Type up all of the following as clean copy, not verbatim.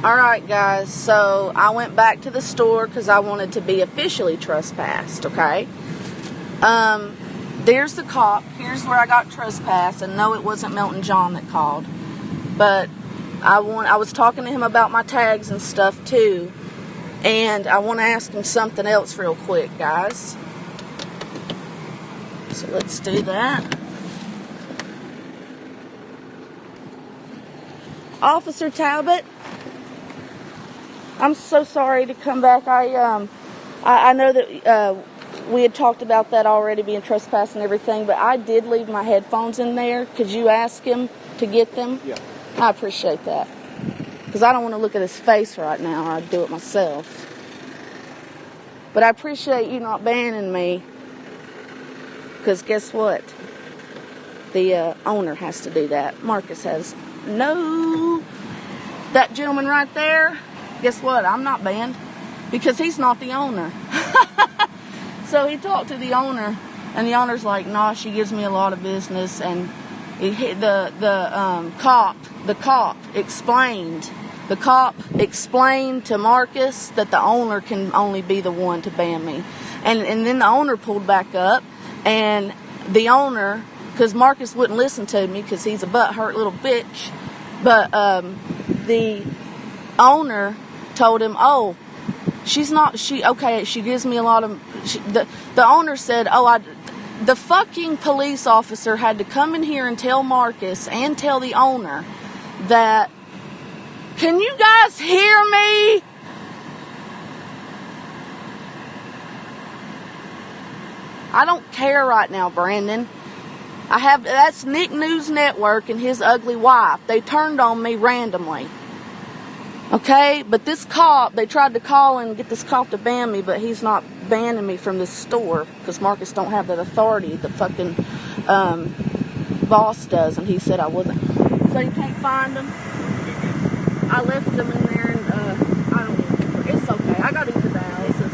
Alright guys, so I went back to the store because I wanted to be officially trespassed, okay? There's the cop. Here's where I got trespassed, and no, it wasn't Milton John that called. But I was talking to him about my tags and stuff too, and I want to ask him something else real quick, guys. So let's do that. Officer Talbot, I'm so sorry to come back. I know that we had talked about that already, being trespassed and everything, but I did leave my headphones in there. Could you ask him to get them? Yeah. I appreciate that. Because I don't want to look at his face right now, or I'd do it myself. But I appreciate you not banning me. Because guess what? The owner has to do that. Marcus has no... That gentleman right there, guess what? I'm not banned. Because he's not the owner. So he talked to the owner, and the owner's like, "Nah, she gives me a lot of business." And the cop explained to Marcus that the owner can only be the one to ban me. And then the owner pulled back up, and the owner, because Marcus wouldn't listen to me because he's a butthurt little bitch, but the owner told him, "Oh, she gives me a lot of..." The owner said, the fucking police officer had to come in here and tell Marcus and tell the owner that, can you guys hear me? I don't care right now, Brandon. That's Nick News Network and his ugly wife. They turned on me randomly. Okay, but this cop, they tried to call and get this cop to ban me, but he's not banning me from this store because Marcus don't have that authority. The fucking boss does, and he said I wasn't. So you can't find them. I left them in there, and I don't know. It's okay. I got to eat the dialysis.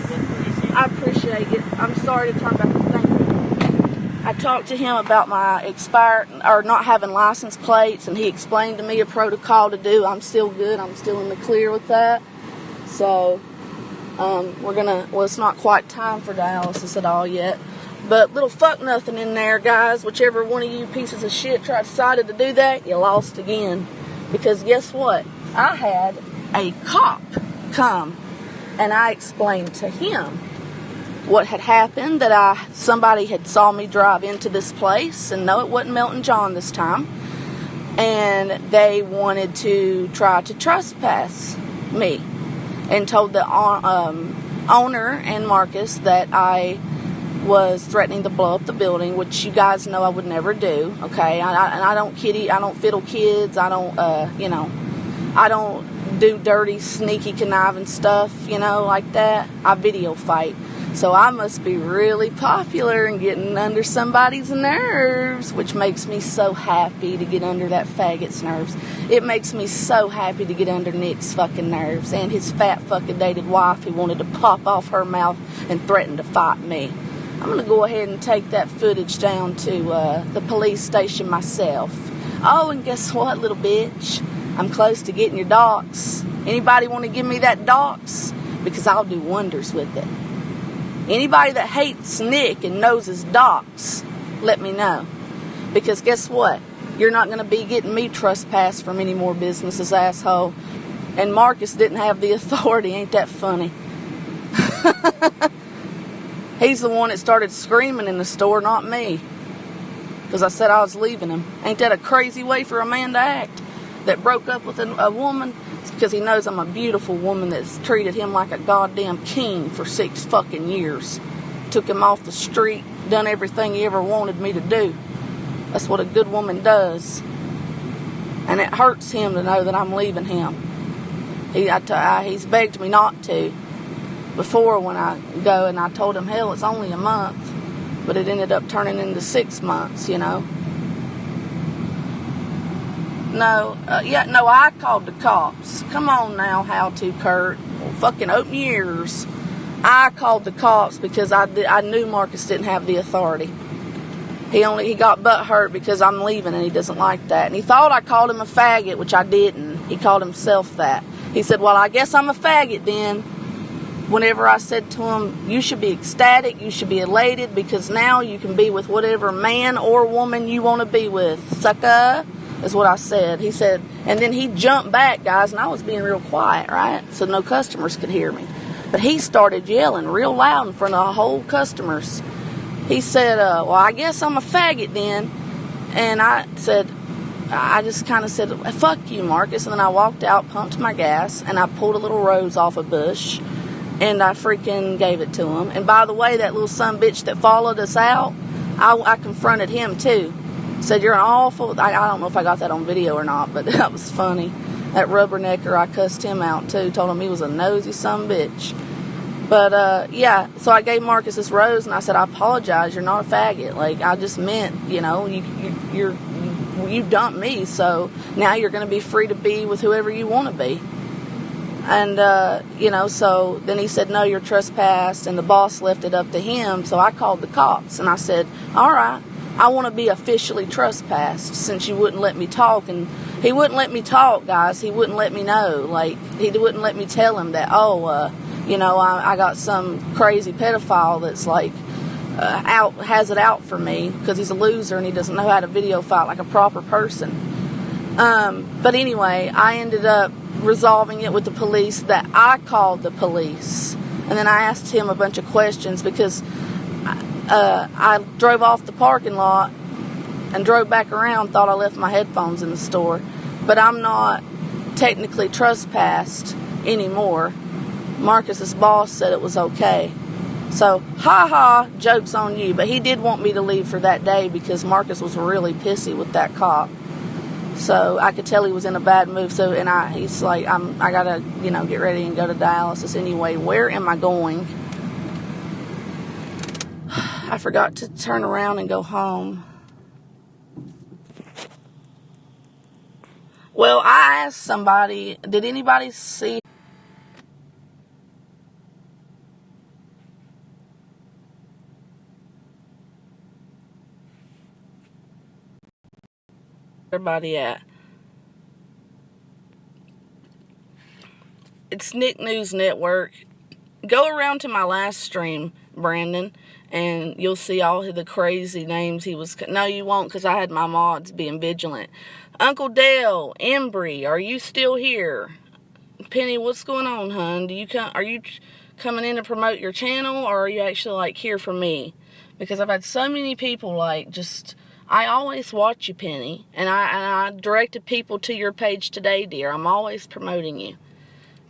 I appreciate it. I'm sorry to turn back the thing. I talked to him about my not having license plates, and he explained to me a protocol to do. I'm still good. I'm still in the clear with that. So, it's not quite time for dialysis at all yet. But little fuck nothing in there, guys. Whichever one of you pieces of shit decided to do that, you lost again. Because guess what? I had a cop come, and I explained to him what had happened, that somebody had saw me drive into this place, and no, it wasn't Milton John this time, and they wanted to try to trespass me, and told the owner and Marcus that I was threatening to blow up the building, which you guys know I would never do, okay? I don't fiddle kids, I don't do dirty, sneaky, conniving stuff, like that. I video fight. So I must be really popular and getting under somebody's nerves, which makes me so happy to get under that faggot's nerves. It makes me so happy to get under Nick's fucking nerves and his fat fucking dated wife who wanted to pop off her mouth and threaten to fight me. I'm going to go ahead and take that footage down to the police station myself. Oh, and guess what, little bitch? I'm close to getting your docs. Anybody want to give me that docs? Because I'll do wonders with it. Anybody that hates Nick and knows his docs, let me know. Because guess what? You're not going to be getting me trespassed from any more businesses, asshole. And Marcus didn't have the authority. Ain't that funny? He's the one that started screaming in the store, not me. Because I said I was leaving him. Ain't that a crazy way for a man to act? That broke up with a woman? It's because he knows I'm a beautiful woman that's treated him like a goddamn king for 6 fucking years. Took him off the street, done everything he ever wanted me to do. That's what a good woman does. And it hurts him to know that I'm leaving him. He's begged me not to before when I go, and I told him, hell, it's only a month. But it ended up turning into 6 months, No, I called the cops. Come on now, how to, Kurt? Well, fucking open your ears. I called the cops because I knew Marcus didn't have the authority. He got butthurt because I'm leaving and he doesn't like that. And he thought I called him a faggot, which I didn't. He called himself that. He said, well, I guess I'm a faggot then. Whenever I said to him, you should be ecstatic, you should be elated, because now you can be with whatever man or woman you want to be with. Sucker, is what I said. He said, and then he jumped back, guys, and I was being real quiet, right? So no customers could hear me. But he started yelling real loud in front of the whole customers. He said, well, I guess I'm a faggot then. And I just kind of said, fuck you, Marcus. And then I walked out, pumped my gas, and I pulled a little rose off a bush. And I freaking gave it to him. And by the way, that little son bitch that followed us out, I confronted him too. Said, you're an awful... I don't know if I got that on video or not, but that was funny. That rubbernecker, I cussed him out too. Told him he was a nosy son bitch. But, yeah, so I gave Marcus this rose, and I said, I apologize. You're not a faggot. Like, I just meant, you know, you dumped me, so now you're going to be free to be with whoever you want to be. And, you know, so then he said, no, you're trespassed, and the boss left it up to him, so I called the cops, and I said, all right, I want to be officially trespassed since you wouldn't let me talk. And he wouldn't let me talk, guys. He wouldn't let me know. Like, he wouldn't let me tell him that, you know, I got some crazy pedophile that's, like, has it out for me because he's a loser and he doesn't know how to video fight like a proper person. But anyway, I ended up resolving it with the police that I called the police. And then I asked him a bunch of questions because I drove off the parking lot and drove back around, thought I left my headphones in the store. But I'm not technically trespassed anymore. Marcus's boss said it was okay. So, joke's on you. But he did want me to leave for that day because Marcus was really pissy with that cop. So I could tell he was in a bad mood. So, and he's like, I gotta, you know, get ready and go to dialysis anyway. Where am I going? I forgot to turn around and go home. Well, I asked somebody, did anybody see everybody at? It's Nick News Network. Go around to my last stream, Brandon, and you'll see all the crazy names he was... No, you won't, because I had my mods being vigilant. Uncle Dale, Embry, are you still here? Penny, what's going on, hun? Are you coming in to promote your channel, or are you actually, like, here for me? Because I've had so many people, like, just... I always watch you, Penny, and I directed people to your page today, dear. I'm always promoting you.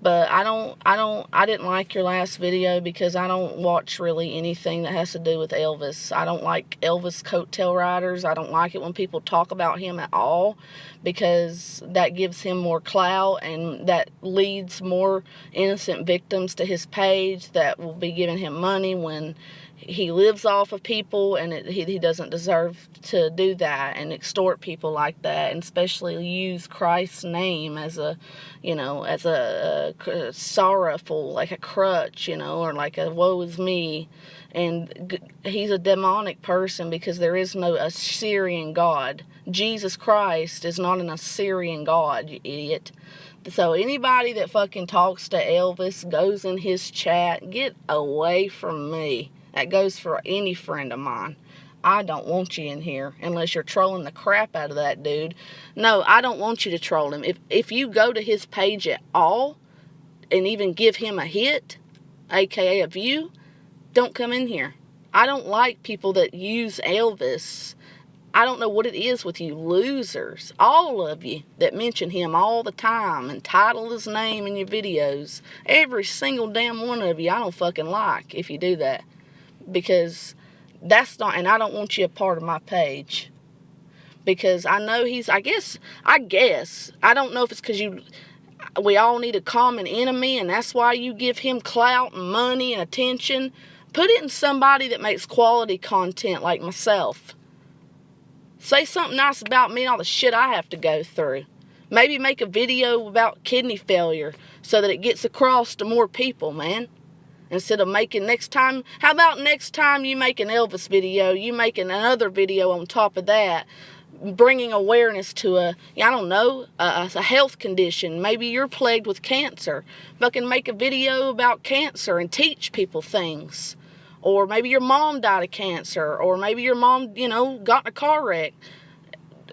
But I didn't like your last video because I don't watch really anything that has to do with Elvis. I don't like Elvis coattail riders. I don't like it when people talk about him at all because that gives him more clout and that leads more innocent victims to his page that will be giving him money when he lives off of people, and he doesn't deserve to do that and extort people like that, and especially use Christ's name as a, you know, as a sorrowful, like a crutch, you know, or like a woe is me. And he's a demonic person because there is no Assyrian God. Jesus Christ is not an Assyrian God, you idiot. So anybody that fucking talks to Elvis, goes in his chat, get away from me. That goes for any friend of mine. I don't want you in here unless you're trolling the crap out of that dude. No, I don't want you to troll him. If you go to his page at all and even give him a hit, aka a view, don't come in here. I don't like people that use Elvis. I don't know what it is with you losers, all of you that mention him all the time and title his name in your videos. Every single damn one of you I don't fucking like if you do that. Because that's not, and I don't want you a part of my page. Because I know I guess, I don't know if it's because we all need a common enemy and that's why you give him clout and money and attention. Put it in somebody that makes quality content like myself. Say something nice about me and all the shit I have to go through. Maybe make a video about kidney failure so that it gets across to more people, man. Instead of making next time, how about next time you make an Elvis video, you make another video on top of that, bringing awareness to a health condition. Maybe you're plagued with cancer. Fucking make a video about cancer and teach people things. Or maybe your mom died of cancer. Or maybe your mom, got in a car wreck.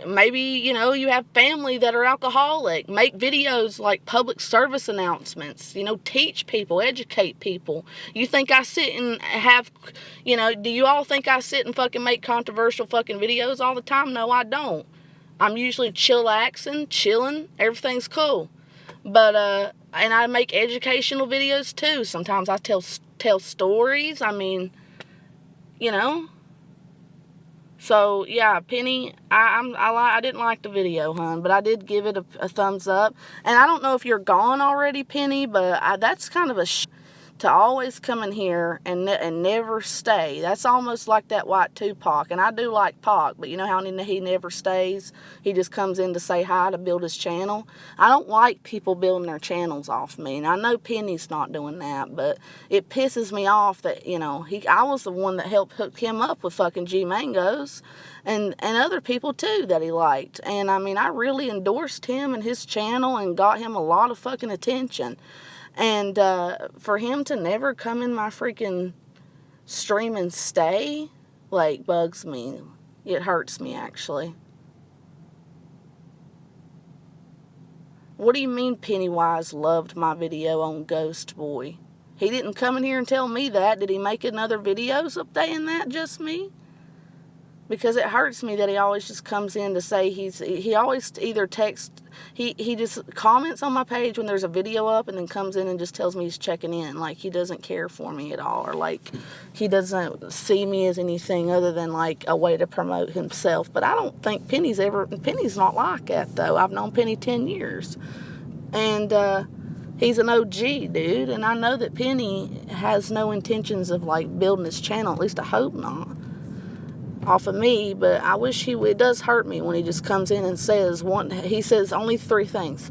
Maybe, you have family that are alcoholic. Make videos like public service announcements. Teach people, educate people. You think I sit and have, do you all think I sit and fucking make controversial fucking videos all the time? No, I don't. I'm usually chillaxing, chilling. Everything's cool. But, and I make educational videos too. Sometimes I tell stories. I mean, So, yeah, Penny, I didn't like the video, hon, but I did give it a thumbs up. And I don't know if you're gone already, Penny, but that's kind of to always come in here and never stay. That's almost like that white Tupac. And I do like Pac, but you know how he never stays? He just comes in to say hi, to build his channel. I don't like people building their channels off me. And I know Penny's not doing that, but it pisses me off that, I was the one that helped hook him up with fucking G Mangos and other people too that he liked. And I mean, I really endorsed him and his channel and got him a lot of fucking attention. And for him to never come in my freaking stream and stay, bugs me. It hurts me, actually. What do you mean Pennywise loved my video on Ghost Boy? He didn't come in here and tell me that. Did he make another video saying that, just me? Because it hurts me that he always just comes in to say he always either texts, he just comments on my page when there's a video up and then comes in and just tells me he's checking in. Like he doesn't care for me at all, or like he doesn't see me as anything other than like a way to promote himself. But I don't think Penny's not like that though. I've known Penny 10 years. And he's an OG dude, and I know that Penny has no intentions of like building his channel, at least I hope not, off of me. But I wish it does hurt me when he just comes in and he says only 3 things: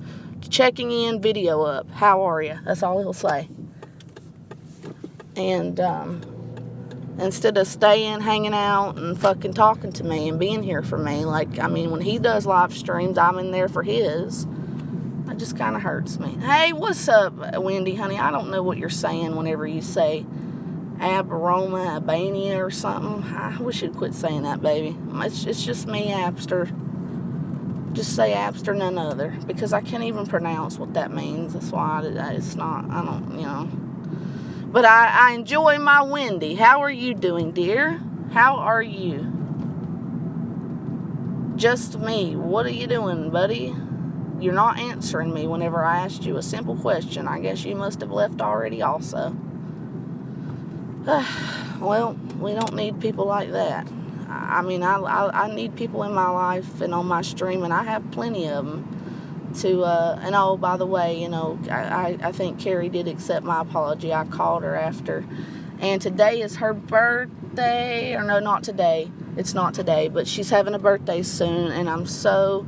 checking in, video up, how are you? That's all he'll say. And instead of staying, hanging out, and fucking talking to me and being here for me, when he does live streams, I'm in there for his. It just kind of hurts me. Hey, what's up, Wendy, honey? I don't know what you're saying whenever you say Aberoma, Albania or something. I wish you'd quit saying that, baby. It's just me, Abster. Just say Abster, none other. Because I can't even pronounce what that means. That's why it's not, I don't, But I enjoy my Wendy. How are you doing, dear? How are you? Just me. What are you doing, buddy? You're not answering me whenever I asked you a simple question. I guess you must have left already also. Well, we don't need people like that. I need people in my life and on my stream, and I have plenty of them. And oh, by the way, I think Carrie did accept my apology. I called her after. And today is her birthday. Or no, not today. It's not today, but she's having a birthday soon, and I'm so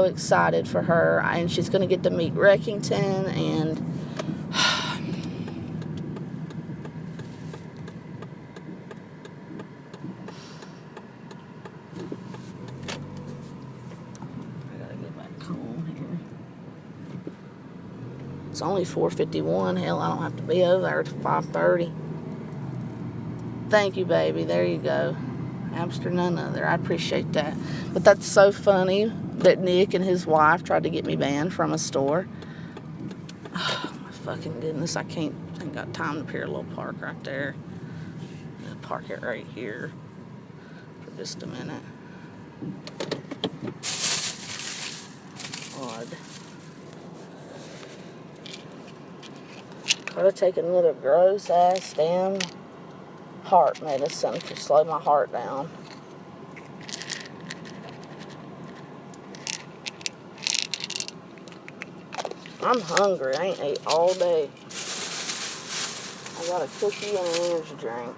excited for her. And she's going to get to meet Reckington, and it's only 4:51. Hell, I don't have to be over there till 5:30. Thank you, baby. There you go. Hamster, none other. I appreciate that. But that's so funny that Nick and his wife tried to get me banned from a store. Oh, my fucking goodness. I ain't got time to parallel park right there. I'm gonna park it right here for just a minute. Odd. Gotta take another gross ass damn heart medicine to slow my heart down. I'm hungry. I ain't ate all day. I got a cookie and an energy drink.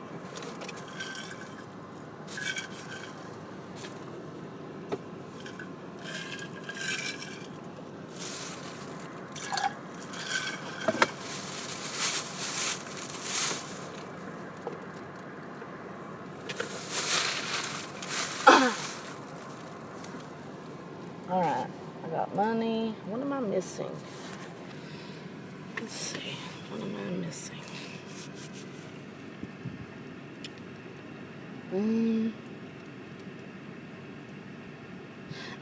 missing? Let's see. What am I missing?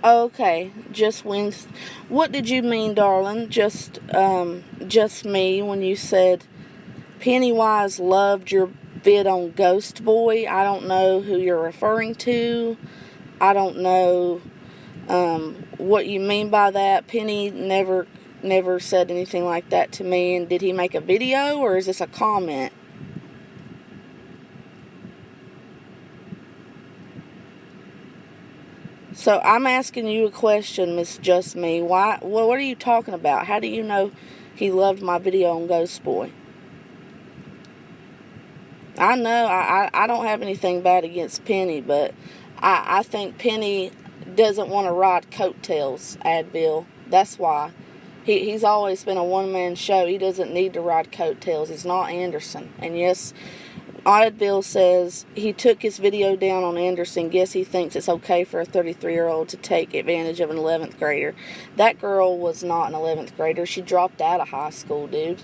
Okay, just Wednesday. What did you mean, darling? Just me when you said Pennywise loved your vid on Ghost Boy? I don't know who you're referring to. I don't know what you mean by that. Penny never said anything like that to me. And did he make a video, or is this a comment? So I'm asking you a question, Miss Just Me. Why? Well, what are you talking about? How do you know he loved my video on Ghost Boy? I know I don't have anything bad against Penny, but I think Penny doesn't want to ride coattails, Advil. That's why. He's always been a one-man show. He doesn't need to ride coattails. He's not Anderson. And yes, Advil says he took his video down on Anderson. Guess he thinks it's okay for a 33-year-old to take advantage of an 11th grader. That girl was not an 11th grader. She dropped out of high school, dude.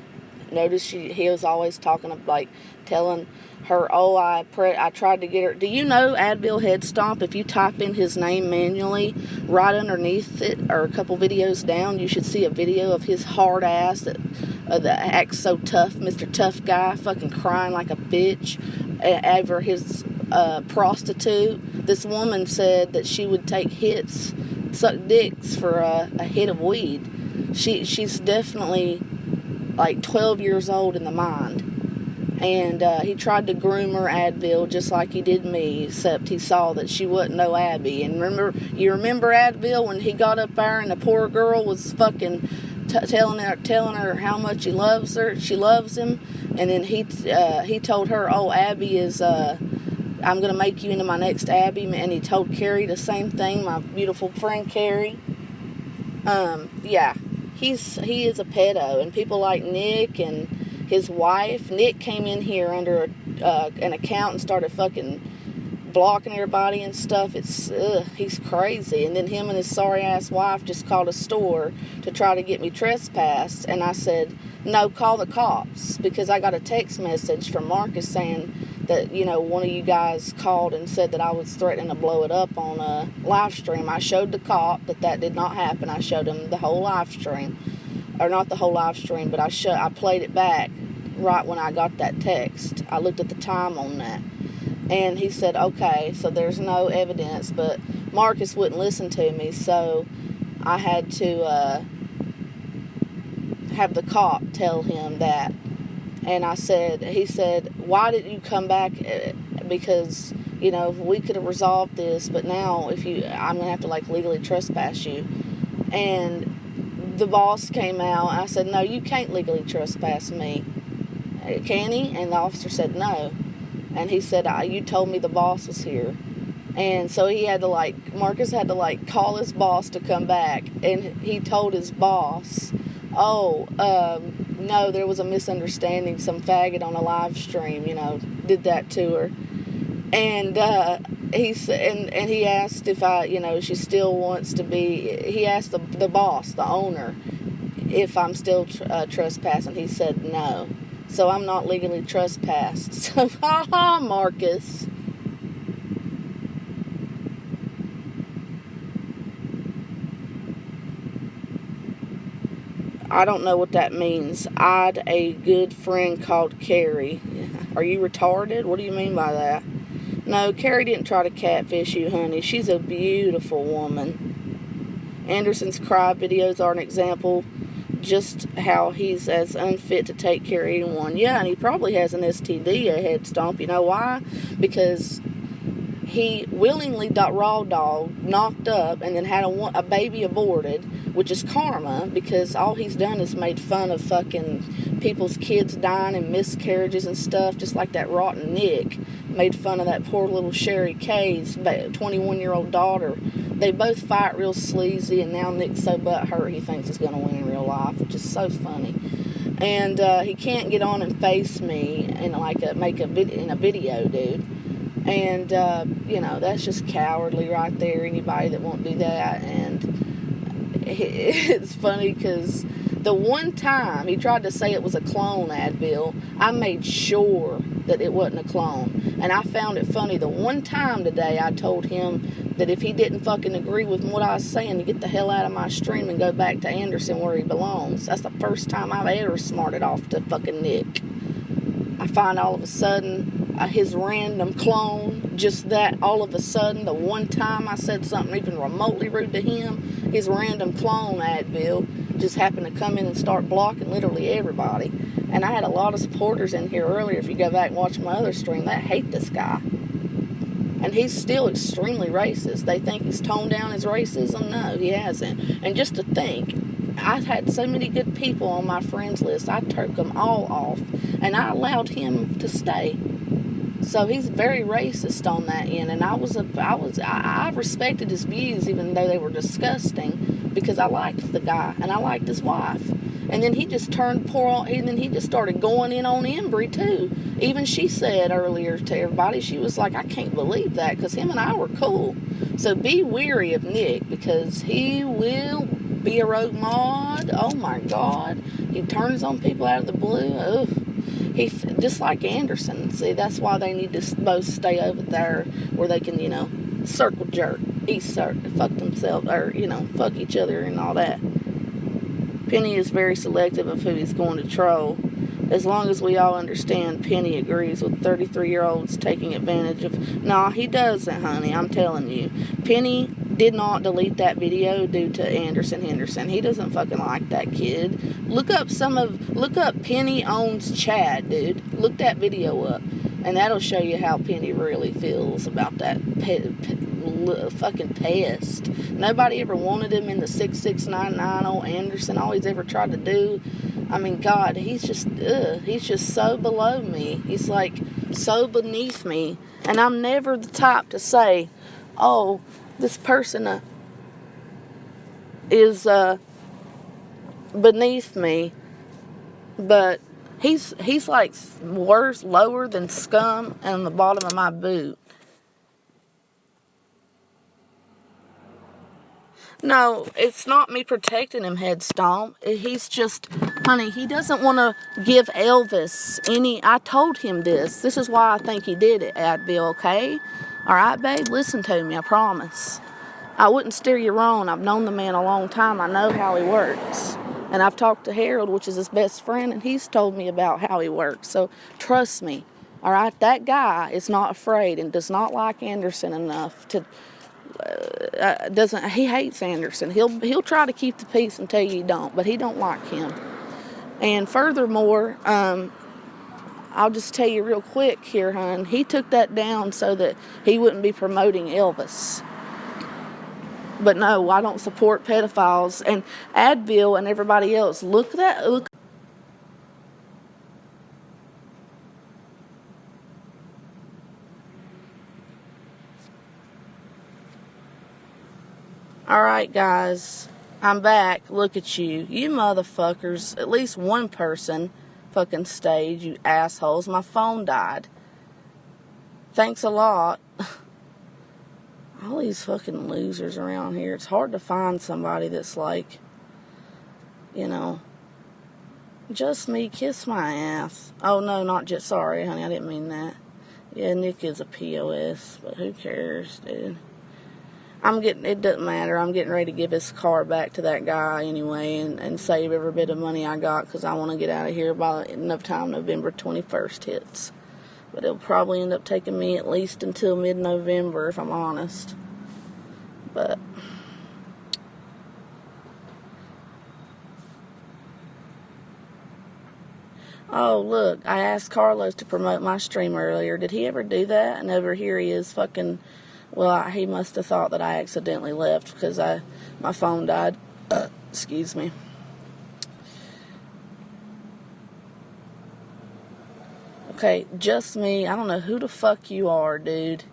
Notice he was always talking of, like, telling her, oh, I tried to get her. Do you know Advil Head Stomp, if you type in his name manually, right underneath it, or a couple videos down, you should see a video of his hard ass that acts so tough, Mr. Tough Guy, fucking crying like a bitch over his prostitute. This woman said that she would take hits, suck dicks for a hit of weed. She's definitely like 12 years old in the mind. And he tried to groom her, Advil, just like he did me, except he saw that she wasn't no Abby. And you remember Advil when he got up there and the poor girl was fucking telling her how much he loves her, she loves him, and then he told her, oh, Abby is I'm gonna make you into my next Abby, and he told Carrie the same thing, my beautiful friend Carrie. Yeah, he is a pedo, and people like Nick and his wife. Nick came in here under an account and started fucking blocking everybody and stuff. He's crazy. And then him and his sorry ass wife just called a store to try to get me trespassed, and I said, no, call the cops, because I got a text message from Marcus saying that, you know, one of you guys called and said that I was threatening to blow it up on a live stream. I showed the cop that did not happen. I showed him the whole live stream, or not the whole live stream, but I played it back right when I got that text. I looked at the time on that. And he said, okay, so there's no evidence, but Marcus wouldn't listen to me, so I had to have the cop tell him that. And he said, why didn't you come back? Because, you know, we could have resolved this, but now I'm going to have to, like, legally trespass you. And the boss came out, and I said, no, you can't legally trespass me. Can he? And the officer said no. And he said, you told me the boss was here. And so Marcus had to, call his boss to come back. And he told his boss, no, there was a misunderstanding. Some faggot on a live stream, did that to her. And he said, and he asked if she still wants to be, he asked the boss, the owner, if I'm still trespassing. He said no. So I'm not legally trespassed. So, Marcus. I don't know what that means. I'd a good friend called Carrie. Are you retarded? What do you mean by that? No, Carrie didn't try to catfish you, honey. She's a beautiful woman. Anderson's cry videos are an example just how he's as unfit to take care of anyone. Yeah, and he probably has an STD, a head stomp. You know why? Because he willingly raw dog, knocked up, and then had a baby aborted, which is karma, because all he's done is made fun of fucking people's kids dying and miscarriages and stuff, just like that rotten Nick made fun of that poor little Sherry Kay's 21-year-old daughter. They both fight real sleazy, and now Nick's so butthurt he thinks he's going to win in real life, which is so funny. And he can't get on and face me and make a video, dude. And that's just cowardly right there. Anybody that won't do that, and it's funny because the one time he tried to say it was a clone, Advil, I made sure that it wasn't a clone. And I found it funny. The one time today I told him that if he didn't fucking agree with what I was saying, to get the hell out of my stream and go back to Anderson where he belongs. That's the first time I've ever smarted off to fucking Nick. I find all of a sudden his random clone, just that all of a sudden, the one time I said something even remotely rude to him, his random clone, Advil, just happened to come in and start blocking literally everybody. And I had a lot of supporters in here earlier, if you go back and watch my other stream, that hate this guy. And he's still extremely racist. They think he's toned down his racism. No, he hasn't. And just to think, I've had so many good people on my friends list, I took them all off, and I allowed him to stay. So he's very racist on that end, and I respected his views even though they were disgusting, because I liked the guy and I liked his wife. And then he just turned and then he just started going in on Embry too. Even she said earlier to everybody, she was like, I can't believe that, because him and I were cool. So be weary of Nick, because he will be a rogue mod. Oh my God, he turns on people out of the blue. Ugh. He just like Anderson. See, that's why they need to both stay over there where they can, circle jerk, fuck themselves, or fuck each other and all that. Penny is very selective of who he's going to troll. As long as we all understand, Penny agrees with 33-year-olds taking advantage of... Nah, he doesn't, honey, I'm telling you. Penny did not delete that video due to Anderson Henderson. He doesn't fucking like that kid. Look up Penny owns Chad, dude. Look that video up, and that'll show you how Penny really feels about that fucking pest. Nobody ever wanted him in the 6699 old Anderson. All he's ever tried to do, I mean, God, he's just so below me. He's like so beneath me, and I'm never the type to say, oh, this person is beneath me, but he's like worse, lower than scum on the bottom of my boot. No, it's not me protecting him, Head Stomp. He's just, honey, he doesn't want to give Elvis I told him this. This is why I think he did it, Advil, okay? All right, babe? Listen to me, I promise. I wouldn't steer you wrong. I've known the man a long time. I know how he works. And I've talked to Harold, which is his best friend, and he's told me about how he works. So trust me, all right? That guy is not afraid and does not like Anderson enough to... he hates Anderson. He'll try to keep the peace and tell you he don't, but he don't like him. And furthermore, I'll just tell you real quick here, hon. He took that down so that he wouldn't be promoting Elvis. But no, I don't support pedophiles. And Advil and everybody else, look. Alright, guys, I'm back. Look at you. You motherfuckers. At least one person fucking stayed, you assholes. My phone died. Thanks a lot. All these fucking losers around here. It's hard to find somebody that's like, just me, kiss my ass. Oh, no, not just, sorry, honey, I didn't mean that. Yeah, Nick is a POS, but who cares, dude? It doesn't matter. I'm getting ready to give his car back to that guy anyway and save every bit of money I got, because I want to get out of here by enough time November 21st hits. But it'll probably end up taking me at least until mid-November, if I'm honest. But... oh, look, I asked Carlos to promote my stream earlier. Did he ever do that? And over here he is fucking... well, he must have thought that I accidentally left because my phone died. Excuse me. Okay, just me. I don't know who the fuck you are, dude.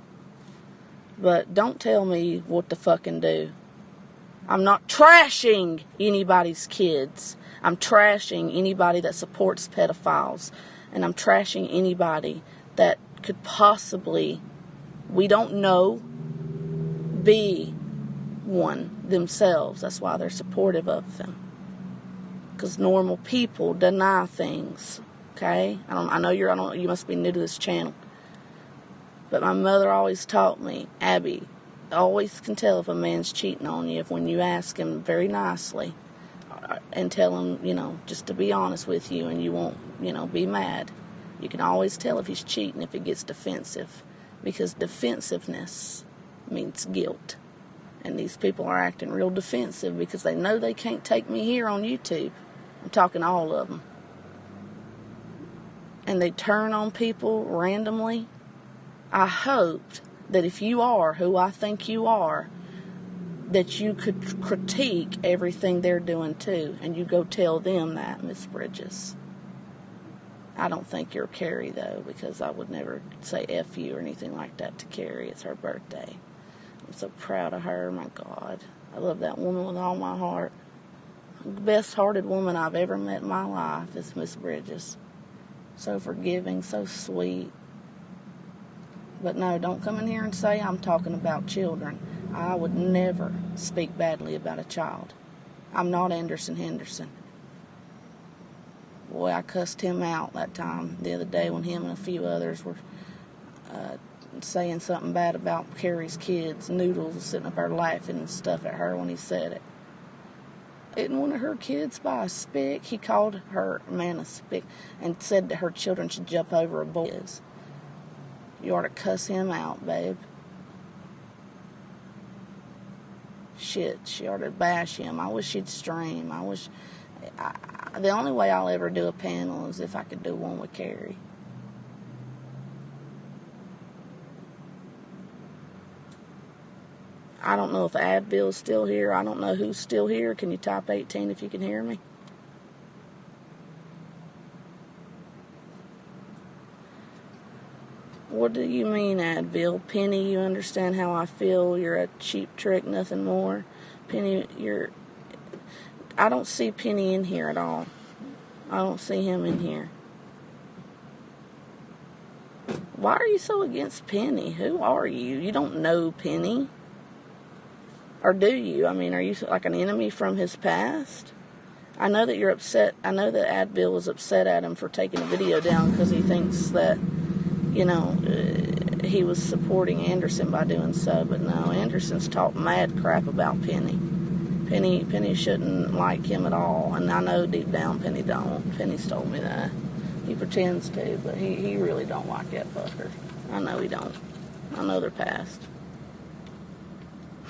But don't tell me what to fucking do. I'm not trashing anybody's kids. I'm trashing anybody that supports pedophiles. And I'm trashing anybody that could possibly, we don't know, be one themselves. That's why they're supportive of them. Because normal people deny things. Okay? I know you must be new to this channel. But my mother always taught me, Abby, always can tell if a man's cheating on you if when you ask him very nicely and tell him, just to be honest with you and you won't, be mad. You can always tell if he's cheating if he gets defensive. Because defensiveness means guilt. And these people are acting real defensive because they know they can't take me here on YouTube. I'm talking all of them. And they turn on people randomly. I hoped that if you are who I think you are, that you could critique everything they're doing too. And you go tell them that, Miss Bridges. I don't think you're Carrie, though, because I would never say F you or anything like that to Carrie. It's her birthday. I'm so proud of her. My God. I love that woman with all my heart. The best-hearted woman I've ever met in my life is Miss Bridges. So forgiving, so sweet. But no, don't come in here and say I'm talking about children. I would never speak badly about a child. I'm not Anderson Henderson. Boy, I cussed him out that time the other day when him and a few others were saying something bad about Carrie's kids. Noodles was sitting up there laughing and stuff at her when he said it. Isn't one of her kids by a spick? He called her man a spick and said that her children should jump over a boy. You ought to cuss him out, babe. Shit, she ought to bash him. I wish she'd stream. The only way I'll ever do a panel is if I could do one with Carrie. I don't know if Adville's still here. I don't know who's still here. Can you type 18 if you can hear me? What do you mean, Adville? Penny, you understand how I feel. You're a cheap trick, nothing more. Penny, I don't see Penny in here at all. I don't see him in here. Why are you so against Penny? Who are you? You don't know Penny. Or do you? I mean, are you like an enemy from his past? I know that you're upset. I know that Adville was upset at him for taking the video down because he thinks that, he was supporting Anderson by doing so. But no, Anderson's talked mad crap about Penny. Penny shouldn't like him at all. And I know deep down Penny don't. Penny's told me that. He pretends to, but he really don't like that fucker. I know he don't. I know their past.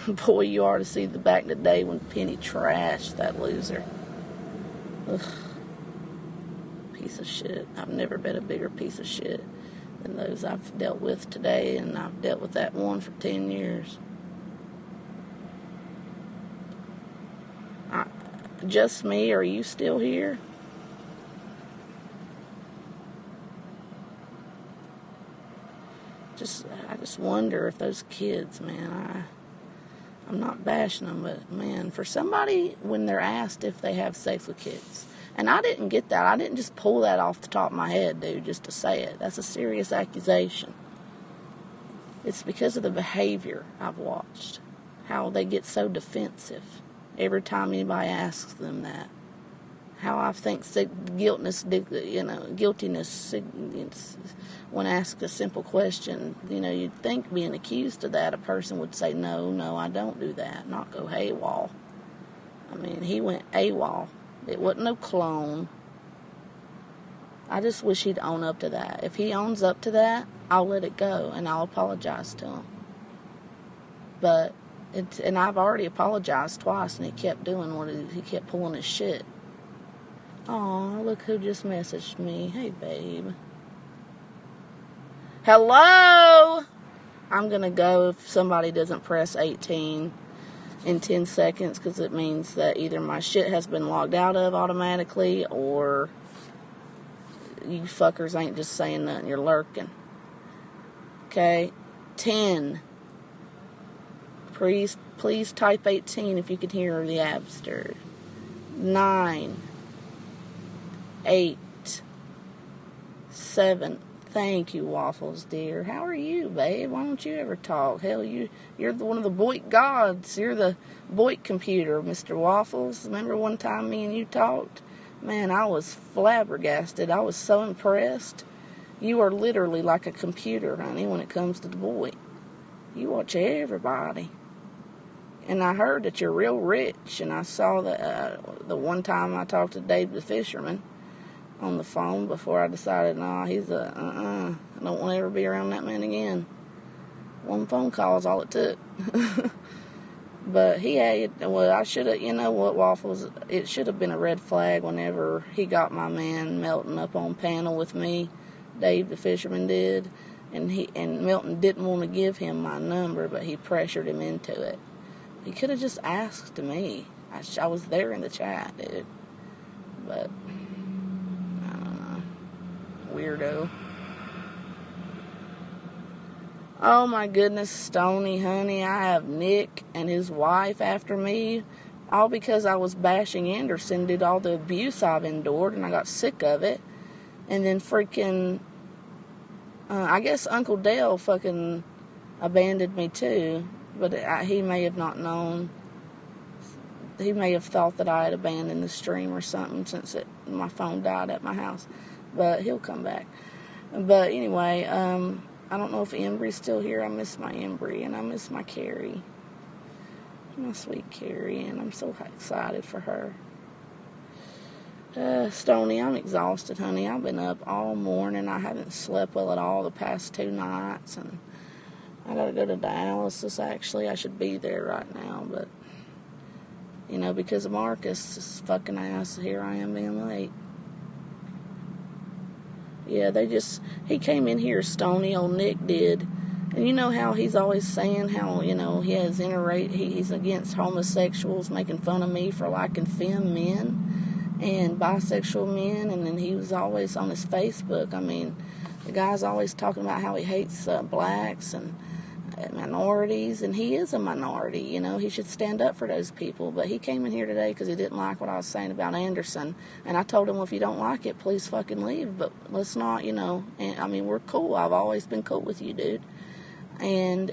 Boy, you ought to see the back in the day when Penny trashed that loser. Ugh. Piece of shit. I've never been a bigger piece of shit than those I've dealt with today, and I've dealt with that one for 10 years. Just me, are you still here? I just wonder if those kids, man, I'm not bashing them, but man, for somebody when they're asked if they have sex with kids, and I didn't get that. I didn't just pull that off the top of my head, dude, just to say it. That's a serious accusation. It's because of the behavior I've watched, how they get so defensive every time anybody asks them that. How I think guiltiness, when asked a simple question, you'd think being accused of that, a person would say, no, I don't do that, not go AWOL. I mean, he went AWOL. It wasn't no clone. I just wish he'd own up to that. If he owns up to that, I'll let it go, and I'll apologize to him. But, and I've already apologized twice, and he kept doing he kept pulling his shit. Aw, look who just messaged me. Hey, babe. Hello? I'm going to go if somebody doesn't press 18 in 10 seconds because it means that either my shit has been logged out of automatically or you fuckers ain't just saying nothing. You're lurking. Okay? 10. Please type 18 if you can hear the abster. 9. 8, 7, Thank you, Waffles, dear. How are you, babe? Why don't you ever talk? Hell, you're one of the Boit gods. You're the Boit computer, Mr. Waffles. Remember one time me and you talked? Man, I was flabbergasted. I was so impressed. You are literally like a computer, honey, when it comes to the Boit. You watch everybody. And I heard that you're real rich, and I saw that the one time I talked to Dave the fisherman on the phone before I decided, I don't want to ever be around that man again. One phone call is all it took. But I should have, you know what, Waffles, it should have been a red flag whenever he got my man Melton up on panel with me, Dave the fisherman did, and Melton didn't want to give him my number, but he pressured him into it. He could have just asked me. I was there in the chat, dude. But weirdo. Oh my goodness, Stony, honey, I have Nick and his wife after me, all because I was bashing Anderson, did all the abuse I've endured, and I got sick of it. And then freaking, I guess Uncle Dale fucking abandoned me too, but he may have not known. He may have thought that I had abandoned the stream or something since my phone died at my house. But he'll come back. But anyway, I don't know if Embry's still here. I miss my Embry, and I miss my Carrie. My sweet Carrie, and I'm so excited for her. Stony, I'm exhausted, honey. I've been up all morning. I haven't slept well at all the past 2 nights, and I gotta go to dialysis, actually. I should be there right now, but, because of Marcus, this fucking ass, here I am being late. Yeah, he came in here, Stony, old Nick did, and you know how he's always saying how, he has he's against homosexuals, making fun of me for liking femme men and bisexual men, and then he was always on his Facebook, the guy's always talking about how he hates blacks and minorities, and he is a minority, he should stand up for those people. But he came in here today because he didn't like what I was saying about Anderson, and I told him, well, if you don't like it, please fucking leave, but let's not, we're cool. I've always been cool with you, dude. And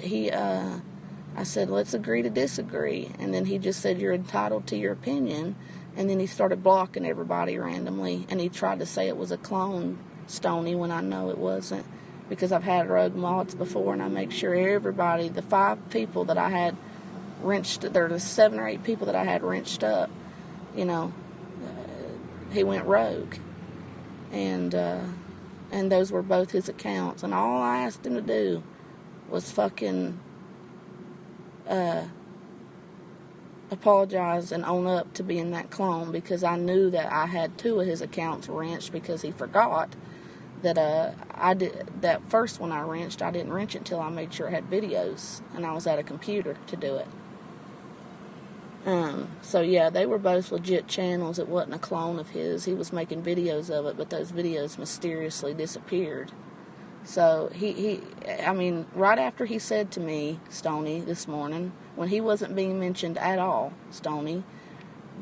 I said, let's agree to disagree, and then he just said, you're entitled to your opinion, and then he started blocking everybody randomly, and he tried to say it was a clone, Stony, when I know it wasn't. Because I've had rogue mods before, and I make sure everybody, the 5 people that I had wrenched, there are the 7 or 8 people that I had wrenched up, he went rogue. And those were both his accounts. And all I asked him to do was fucking apologize and own up to being that clone, because I knew that I had 2 of his accounts wrenched because he forgot that that first one I wrenched, I didn't wrench it until I made sure it had videos, and I was at a computer to do it. So yeah, they were both legit channels. It wasn't a clone of his. He was making videos of it, but those videos mysteriously disappeared. So right after he said to me, Stony, this morning, when he wasn't being mentioned at all, Stony,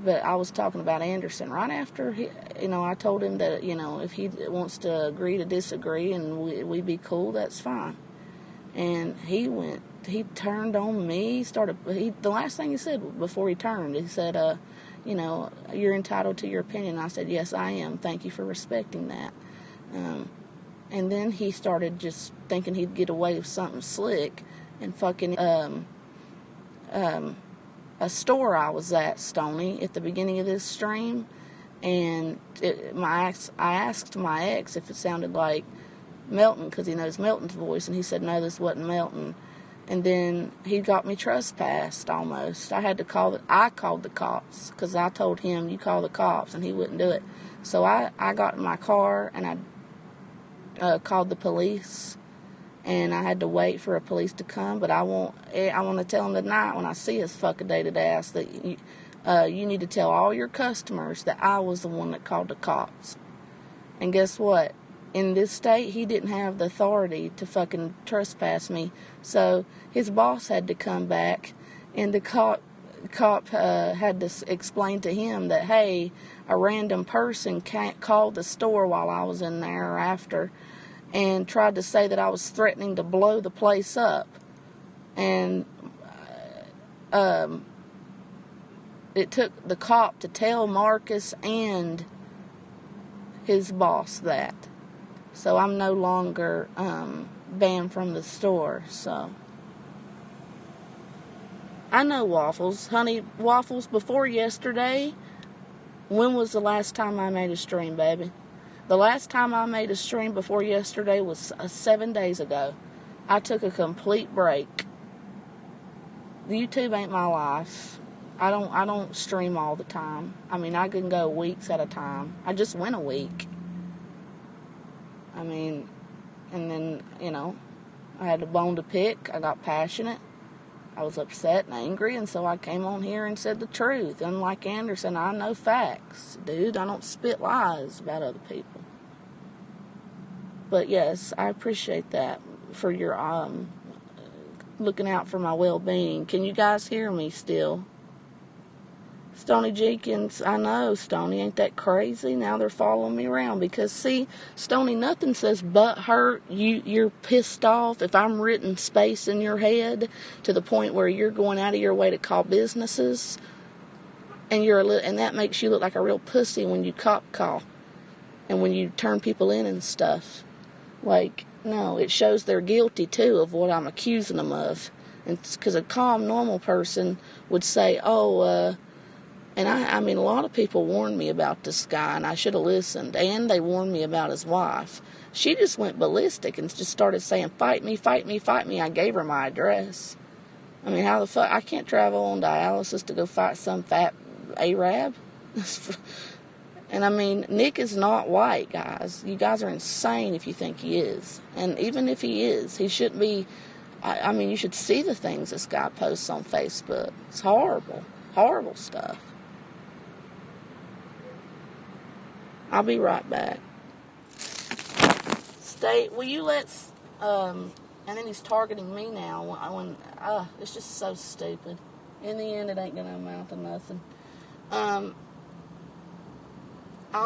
but I was talking about Anderson. Right after, I told him that, if he wants to agree to disagree and we be cool, that's fine. And he turned on me, the last thing he said before he turned, he said, you're entitled to your opinion. I said, yes, I am. Thank you for respecting that. And then he started just thinking he'd get away with something slick and fucking, a store I was at, Stony, at the beginning of this stream, and I asked my ex if it sounded like Melton, because he knows Melton's voice, and he said, no, this wasn't Melton. And then he got me trespassed almost. I called the cops, because I told him, you call the cops, and he wouldn't do it. So I got in my car, and I called the police, and I had to wait for a police to come, but I want to tell him tonight when I see his fucking dated ass that you need to tell all your customers that I was the one that called the cops. And guess what? In this state, he didn't have the authority to fucking trespass me, so his boss had to come back, and the cop had to explain to him that, hey, a random person can't call the store while I was in there or after. and tried to say that I was threatening to blow the place up. And it took the cop to tell Marcus and his boss that. So I'm no longer banned from the store. So I know Waffles. Honey, Waffles, before yesterday, when was the last time I made a stream, baby? The last time I made a stream before yesterday was 7 days ago. I took a complete break. YouTube ain't my life. I don't stream all the time. I mean, I can go weeks at a time. I just went a week. I mean, and then, I had a bone to pick. I got passionate. I was upset and angry, and so I came on here and said the truth. Unlike Anderson, I know facts, dude. I don't spit lies about other people. But yes, I appreciate that for your looking out for my well-being. Can you guys hear me still? Stony Jenkins, I know, Stony, ain't that crazy? Now they're following me around because, see, Stony, nothing says butt hurt. You're pissed off if I'm written space in your head to the point where you're going out of your way to call businesses, and and that makes you look like a real pussy when you call and when you turn people in and stuff. Like, no, it shows they're guilty too of what I'm accusing them of, and because a calm, normal person would say, and I mean, a lot of people warned me about this guy, and I should have listened. And they warned me about his wife. She just went ballistic and just started saying, fight me, fight me, fight me. I gave her my address. I mean, how the fuck? I can't travel on dialysis to go fight some fat Arab. And I mean, Nick is not white, guys. You guys are insane if you think he is. And even if he is, he shouldn't be. I mean, you should see the things this guy posts on Facebook. It's horrible. Horrible stuff. I'll be right back. Will you let, and then he's targeting me now. It's just so stupid. In the end, it ain't gonna amount to nothing. I'll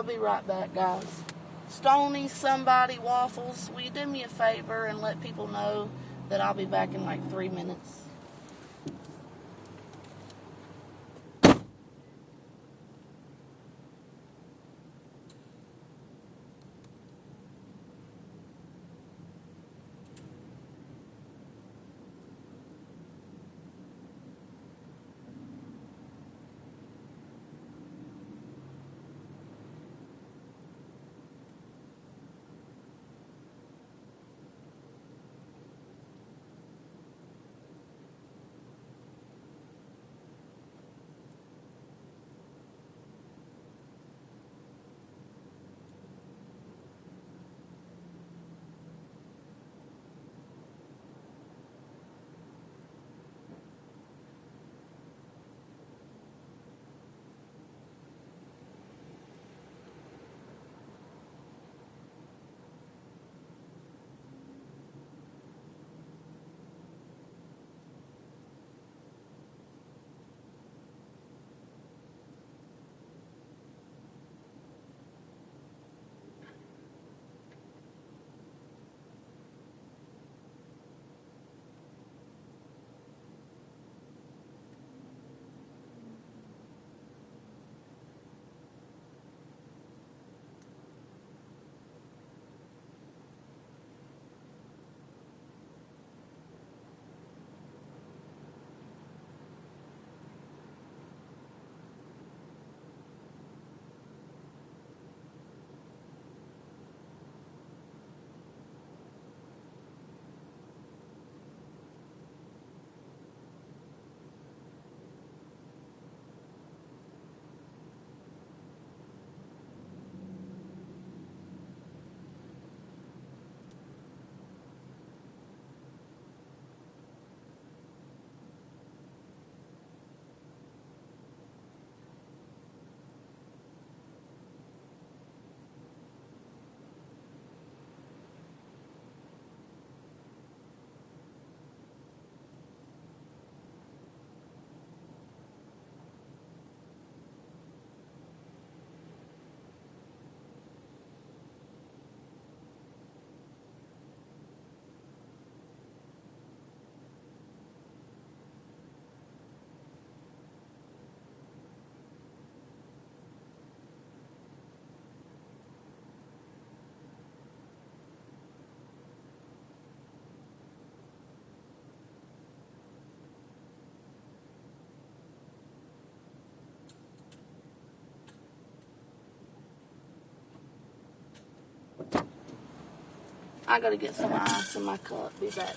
be right back, guys. Stony, somebody, Waffles, will you do me a favor and let people know that I'll be back in like 3 minutes? I gotta get some ice in my cup. Be back.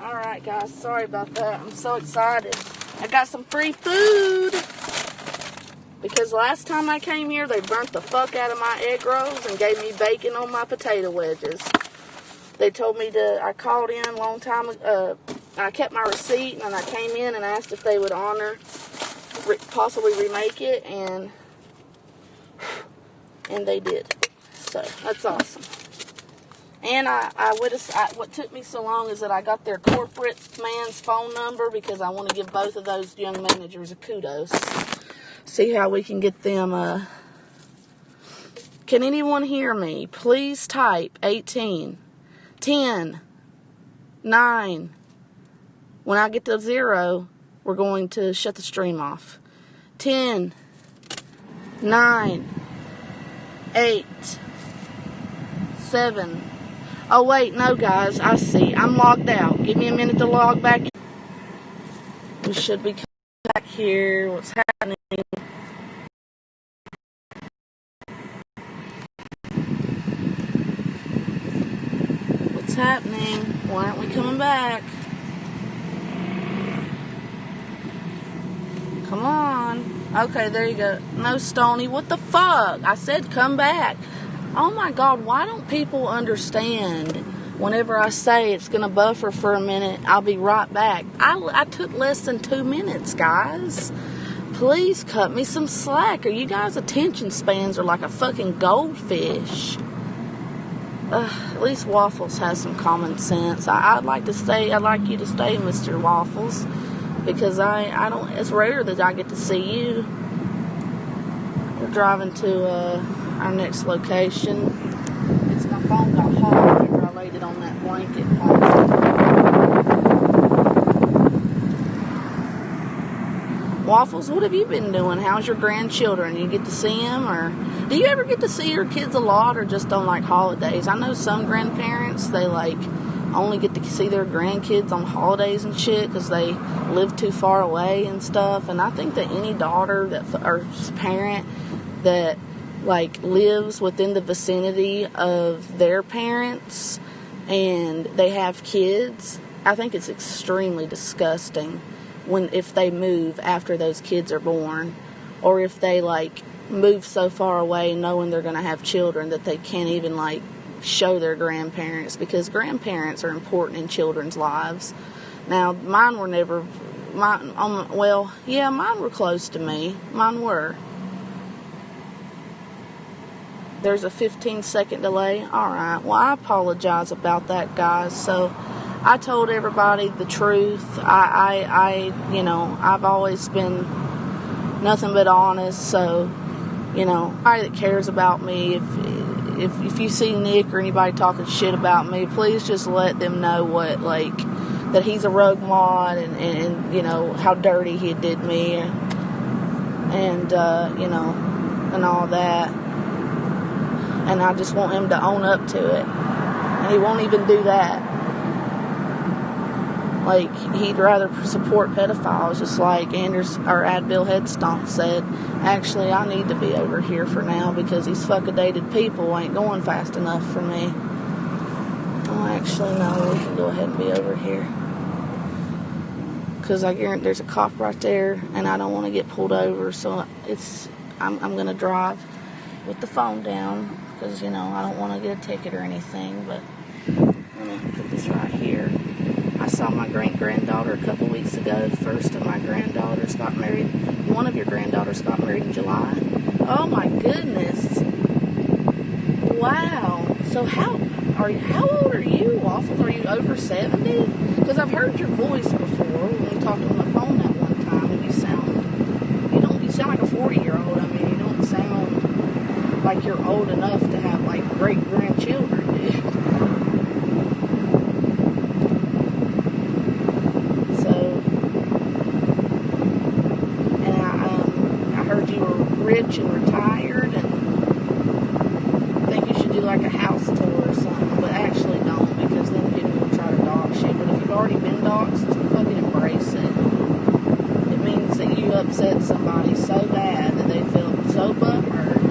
Alright guys, sorry about that. I'm so excited. I got some free food. Because last time I came here, they burnt the fuck out of my egg rolls and gave me bacon on my potato wedges. They told me to, I called in a long time ago. I kept my receipt, and then I came in and asked if they would honor, possibly remake it, and they did. So, that's awesome. And what took me so long is that I got their corporate man's phone number because I want to give both of those young managers a kudos. See how we can get them, Can anyone hear me? Please type 18, 10, 9. When I get to 0, we're going to shut the stream off. 10, 9, 8, 7. Oh, wait, no, guys. I see. I'm logged out. Give me a minute to log back. We should be back here. What's happening? What's happening? Why aren't we coming back? Come on. Okay, there you go. No, Stony. What the fuck? I said come back. Oh my God, why don't people understand whenever I say it's going to buffer for a minute, I'll be right back? I took less than 2 minutes, guys. Please cut me some slack. Or you guys' attention spans are like a fucking goldfish. At least Waffles has some common sense. I'd like you to stay, Mr. Waffles, because I don't, it's rare that I get to see you. We're driving to our next location. It's my phone got hot whenever I laid it on that blanket. Waffles, what have you been doing? How's your grandchildren? You get to see them, or do you ever get to see your kids a lot, or just on like holidays? I know some grandparents, they like only get to see their grandkids on holidays and shit because they live too far away and stuff. And I think that any daughter or parent that like lives within the vicinity of their parents and they have kids, I think it's extremely disgusting if they move after those kids are born, or if they like move so far away knowing they're going to have children that they can't even like show their grandparents, because grandparents are important in children's lives. Now, mine were never, mine were close to me. Mine were. There's a 15-second delay. Alright, well, I apologize about that, guys. So, I told everybody the truth. I've always been nothing but honest. So, anybody that cares about me, if you see Nick or anybody talking shit about me, please just let them know that he's a rogue mod and how dirty he did me and all that. And I just want him to own up to it. And he won't even do that. Like, he'd rather support pedophiles, just like Advil Headstomp said. Actually, I need to be over here for now because these fucking-dated people ain't going fast enough for me. Oh, actually, no, we can go ahead and be over here. Because I guarantee there's a cop right there, and I don't want to get pulled over, so I'm going to drive with the phone down, because, I don't want to get a ticket or anything, but I'm going to put this right here. I saw my great-granddaughter a couple weeks ago. The first of my granddaughters got married. One of your granddaughters got married in July. Oh my goodness. Wow. So how old are you, Waffles? Are you over 70? Because I've heard your voice before when we talked on the phone that one time, and you sound like a 40-year-old. I mean, you don't sound like you're old enough to have like great-grandchildren, dude. Rich and retired, and I think you should do like a house tour or something, but actually don't, because then people will try to dox you. But if you've already been doxed, fucking embrace it. It means that you upset somebody so bad that they feel so butthurt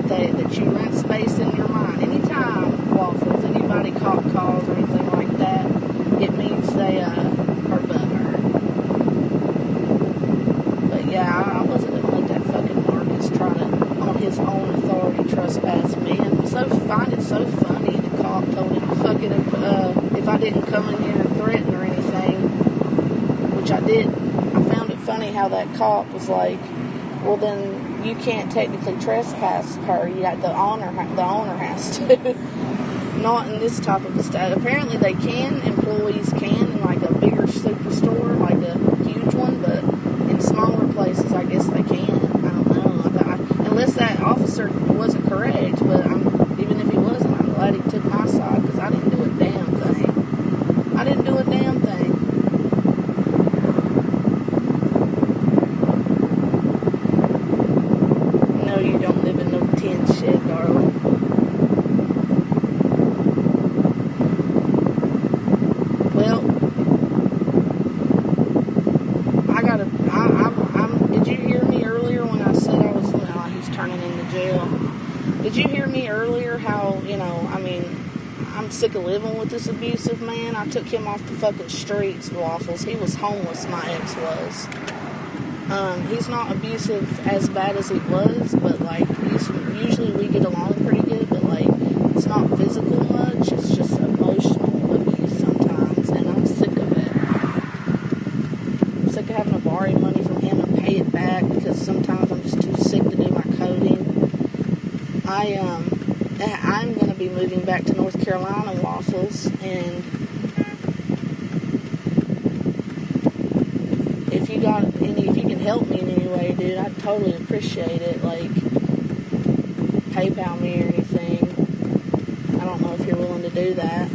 that you rent space in your mind. Anytime, Waffles, anybody cop calls or anything like that, it means they are butthurt. But yeah, I wasn't try to, on his own authority, trespass me. And find it so funny the cop told him if I didn't come in here and threaten or anything, which I didn't. I found it funny how that cop was like, well, then you can't technically trespass her. The owner has to. Not in this type of a state. Apparently they can. Employees can in like a bigger superstore, like a huge one, but in smaller places, I guess they can. Unless that officer wasn't correct, but even if he wasn't, I'm glad he took my side, because I didn't do a damn thing. No, you don't live in no tin shed. earlier how, I mean, I'm sick of living with this abusive man. I took him off the fucking streets, Waffles. He was homeless, my ex was. He's not abusive as bad as he was, but, like, usually we get along pretty good, but, like, it's not physical much. It's just emotional abuse sometimes, and I'm sick of it. I'm sick of having to borrow money from him and pay it back because sometimes I'm just too sick to do my coding. I'm going to be moving back to North Carolina, Waffles, and if you can help me in any way, dude, I'd totally appreciate it. Like, PayPal me or anything. I don't know if you're willing to do that,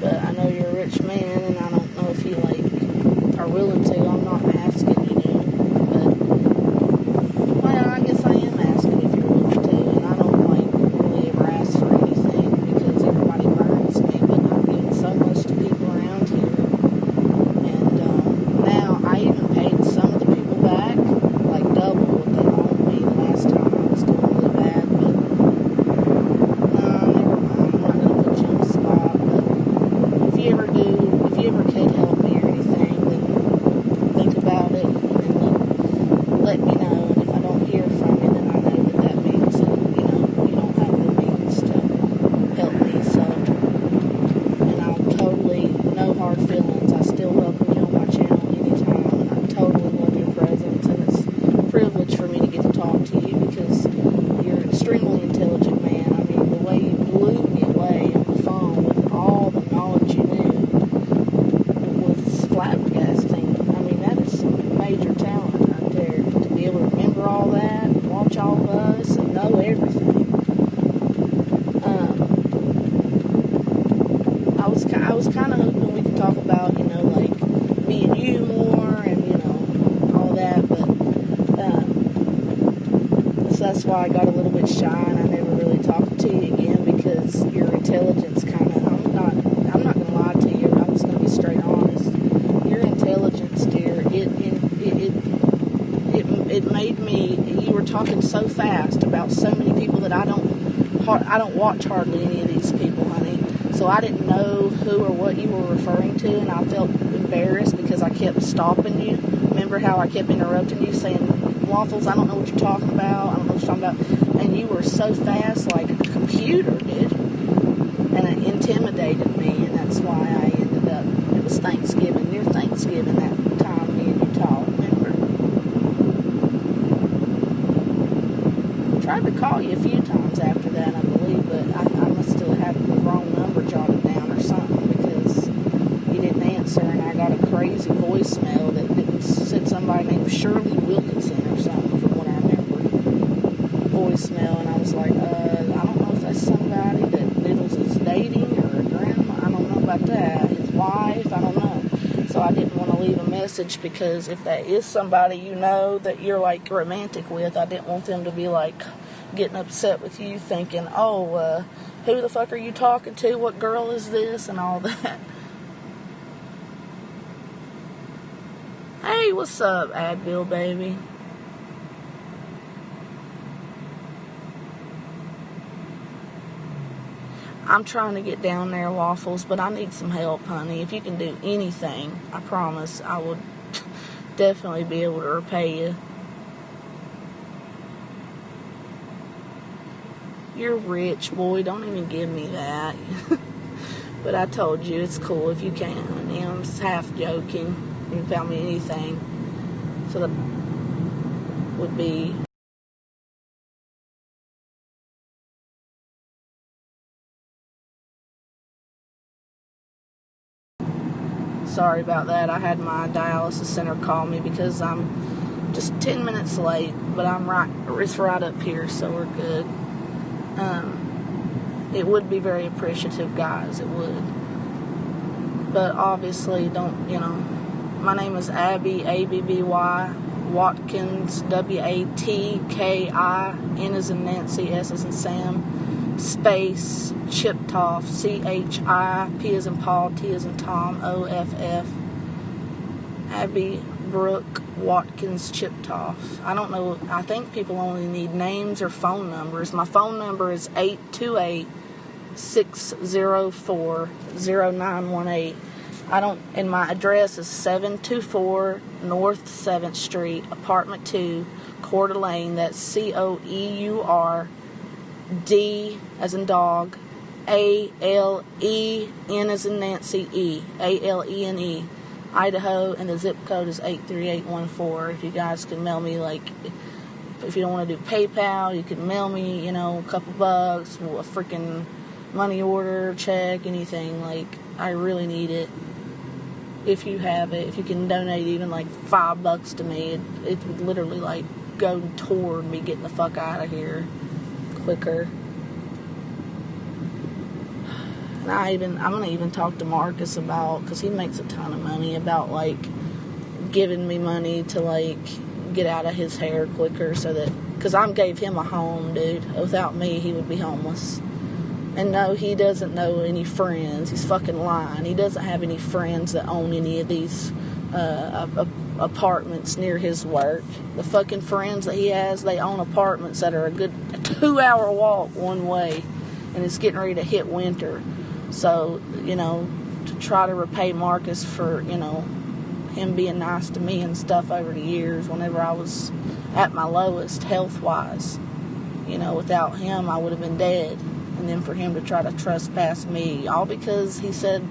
but I know you're a rich man, and I don't know if you, like, are willing to. I'm not asking you, but, well, I guess I am asking if you're willing to, and I don't, like, really ever ask for anything because everybody burns me, but I've given so much to people around here, and now I even paid some of the people back, like double what they owed me the last time I was doing really bad, but never mind, I'm not going to put you on the spot, but if you ever could help me or anything, then think about it and let me know, and if I don't hear from you, then I know that means that, you don't have the means to help me, so, and I'll totally, no hard feelings, I still welcome you on my channel anytime, and I totally love your presence, and it's a privilege for me to get to talk to you, because you're an extremely intelligent man. I mean, the way you blew me away on the phone with all the knowledge you knew was flabbergasting. I mean, that is some major talent right there, to be able to remember all that, and watch all of us, and know everything. I was kind of hoping we could talk about, like, me and you more, and, all that, but, so that's why I got a little bit shy, and I never really talked to you again, because your intelligence kind of, I'm not going to lie to you, I'm just going to be straight honest. Your intelligence, dear, it made me, you were talking so fast about so many people that I don't watch hardly any of these people, honey. So I didn't know who or what you were referring to, and I felt embarrassed because I kept stopping you. Remember how I kept interrupting you, saying, Waffles, I don't know what you're talking about, I don't know what you're talking about, and you were so fast, like a computer, dude, and it intimidated me, and that's why I ended up, it was Thanksgiving, near Thanksgiving, that time me and you talked, remember? I tried to call you a few times after that, I believe, but I must still have the wrong number jotted down or something, because you didn't answer, and I got a crazy voicemail that said somebody named Shirley Wilkinson or something, from what I remember, voicemail, and I was like, I don't know if that's somebody that Diddles is dating, or a grandma, I don't know about that, his wife, I don't know, so I didn't want to leave a message, because if that is somebody that you're, like, romantic with, I didn't want them to be, like, getting upset with you, thinking, who the fuck are you talking to, what girl is this, and all that. Hey, what's up, Advil, baby? I'm trying to get down there, Waffles, but I need some help, honey. If you can do anything, I promise I would definitely be able to repay you. You're rich, boy. Don't even give me that. But I told you, it's cool if you can. I'm just half joking. You can tell me anything. So that would be... Sorry about that. I had my dialysis center call me because I'm just 10 minutes late, but it's right up here, so we're good. It would be very appreciative, guys. It would. But obviously, my name is Abby, A-B-B-Y, Watkins, W-A-T-K-I, N as in Nancy, S as in Sam, space, Chiptoff, C-H-I, P as in Paul, T as in Tom, O-F-F. Abby Brooke Watkins Chiptoff. I don't know. I think people only need names or phone numbers. My phone number is 828-604-0918. And my address is 724 North 7th Street, Apartment 2, Coeur d'Alene. That's COEURD as in dog, ALEN as in Nancy E, ALENE, Idaho, and the zip code is 83814. If you guys can mail me, like, if you don't want to do PayPal, you can mail me, a couple bucks, a freaking money order, check, anything. Like, I really need it. If you have it, if you can donate even like $5 to me, it would literally like go toward me getting the fuck out of here quicker. And I'm gonna even talk to Marcus about, because he makes a ton of money, about like giving me money to like get out of his hair quicker, so that, because I gave him a home, dude. Without me, he would be homeless. And no, he doesn't know any friends. He's fucking lying. He doesn't have any friends that own any of these apartments near his work. The fucking friends that he has, they own apartments that are a good 2-hour walk one way. And it's getting ready to hit winter. So, to try to repay Marcus for, him being nice to me and stuff over the years whenever I was at my lowest health-wise. Without him, I would have been dead. And then for him to try to trespass me, all because he said,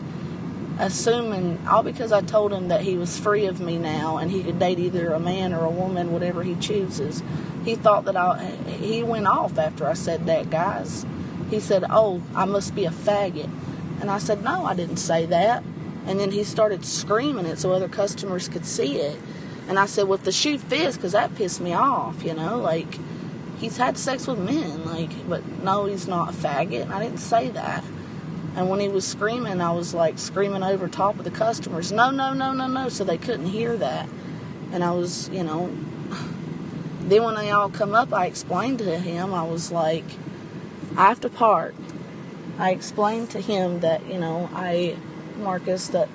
all because I told him that he was free of me now and he could date either a man or a woman, whatever he chooses. He thought that he went off after I said that, guys. He said, "Oh, I must be a faggot." And I said, "No, I didn't say that." And then he started screaming it so other customers could see it. And I said, "Well, if the shoe fits," because that pissed me off, like, he's had sex with men, but no, he's not a faggot. I didn't say that. And when he was screaming, I was like screaming over top of the customers, "No, no, no, no, no," so they couldn't hear that. And I was, then when they all come up, I explained to him, I was like, I have to park. I explained to him that, Marcus, that,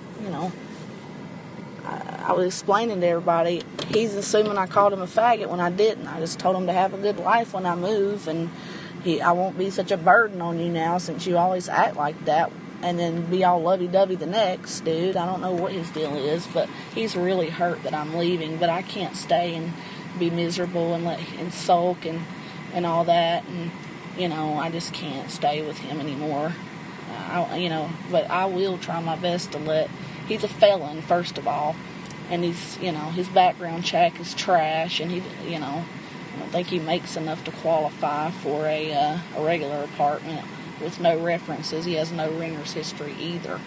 I was explaining to everybody, he's assuming I called him a faggot when I didn't. I just told him to have a good life when I move, and I won't be such a burden on you now since you always act like that, and then be all lovey-dovey the next, dude. I don't know what his deal is, but he's really hurt that I'm leaving, but I can't stay and be miserable and sulk and all that, and, I just can't stay with him anymore. But I will try my best to he's a felon, first of all. And he's, his background check is trash, and I don't think he makes enough to qualify for a regular apartment with no references. He has no renter's history either.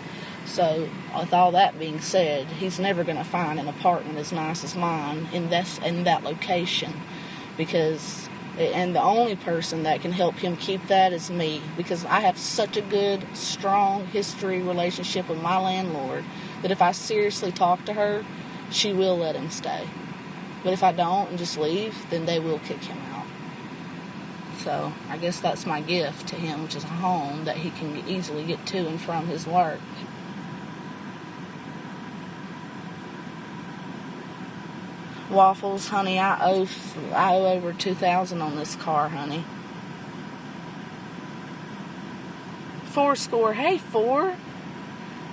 So, with all that being said, he's never going to find an apartment as nice as mine in that location, and the only person that can help him keep that is me, because I have such a good, strong history relationship with my landlord that if I seriously talk to her, she will let him stay. But if I don't and just leave, then they will kick him out. So I guess that's my gift to him, which is a home that he can easily get to and from his work. Waffles, honey, I owe over $2,000 on this car, honey. Fourscore, hey,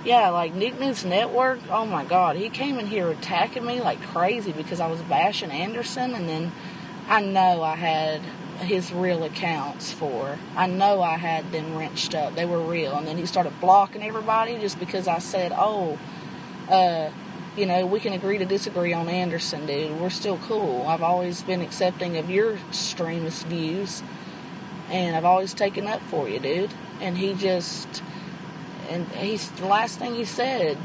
Yeah, like Nick News Network, oh my God, he came in here attacking me like crazy because I was bashing Anderson, and then I know I had his real accounts I know I had them wrenched up. They were real, and then he started blocking everybody just because I said, we can agree to disagree on Anderson, dude. We're still cool. I've always been accepting of your extremist views, and I've always taken up for you, dude. And the last thing he said,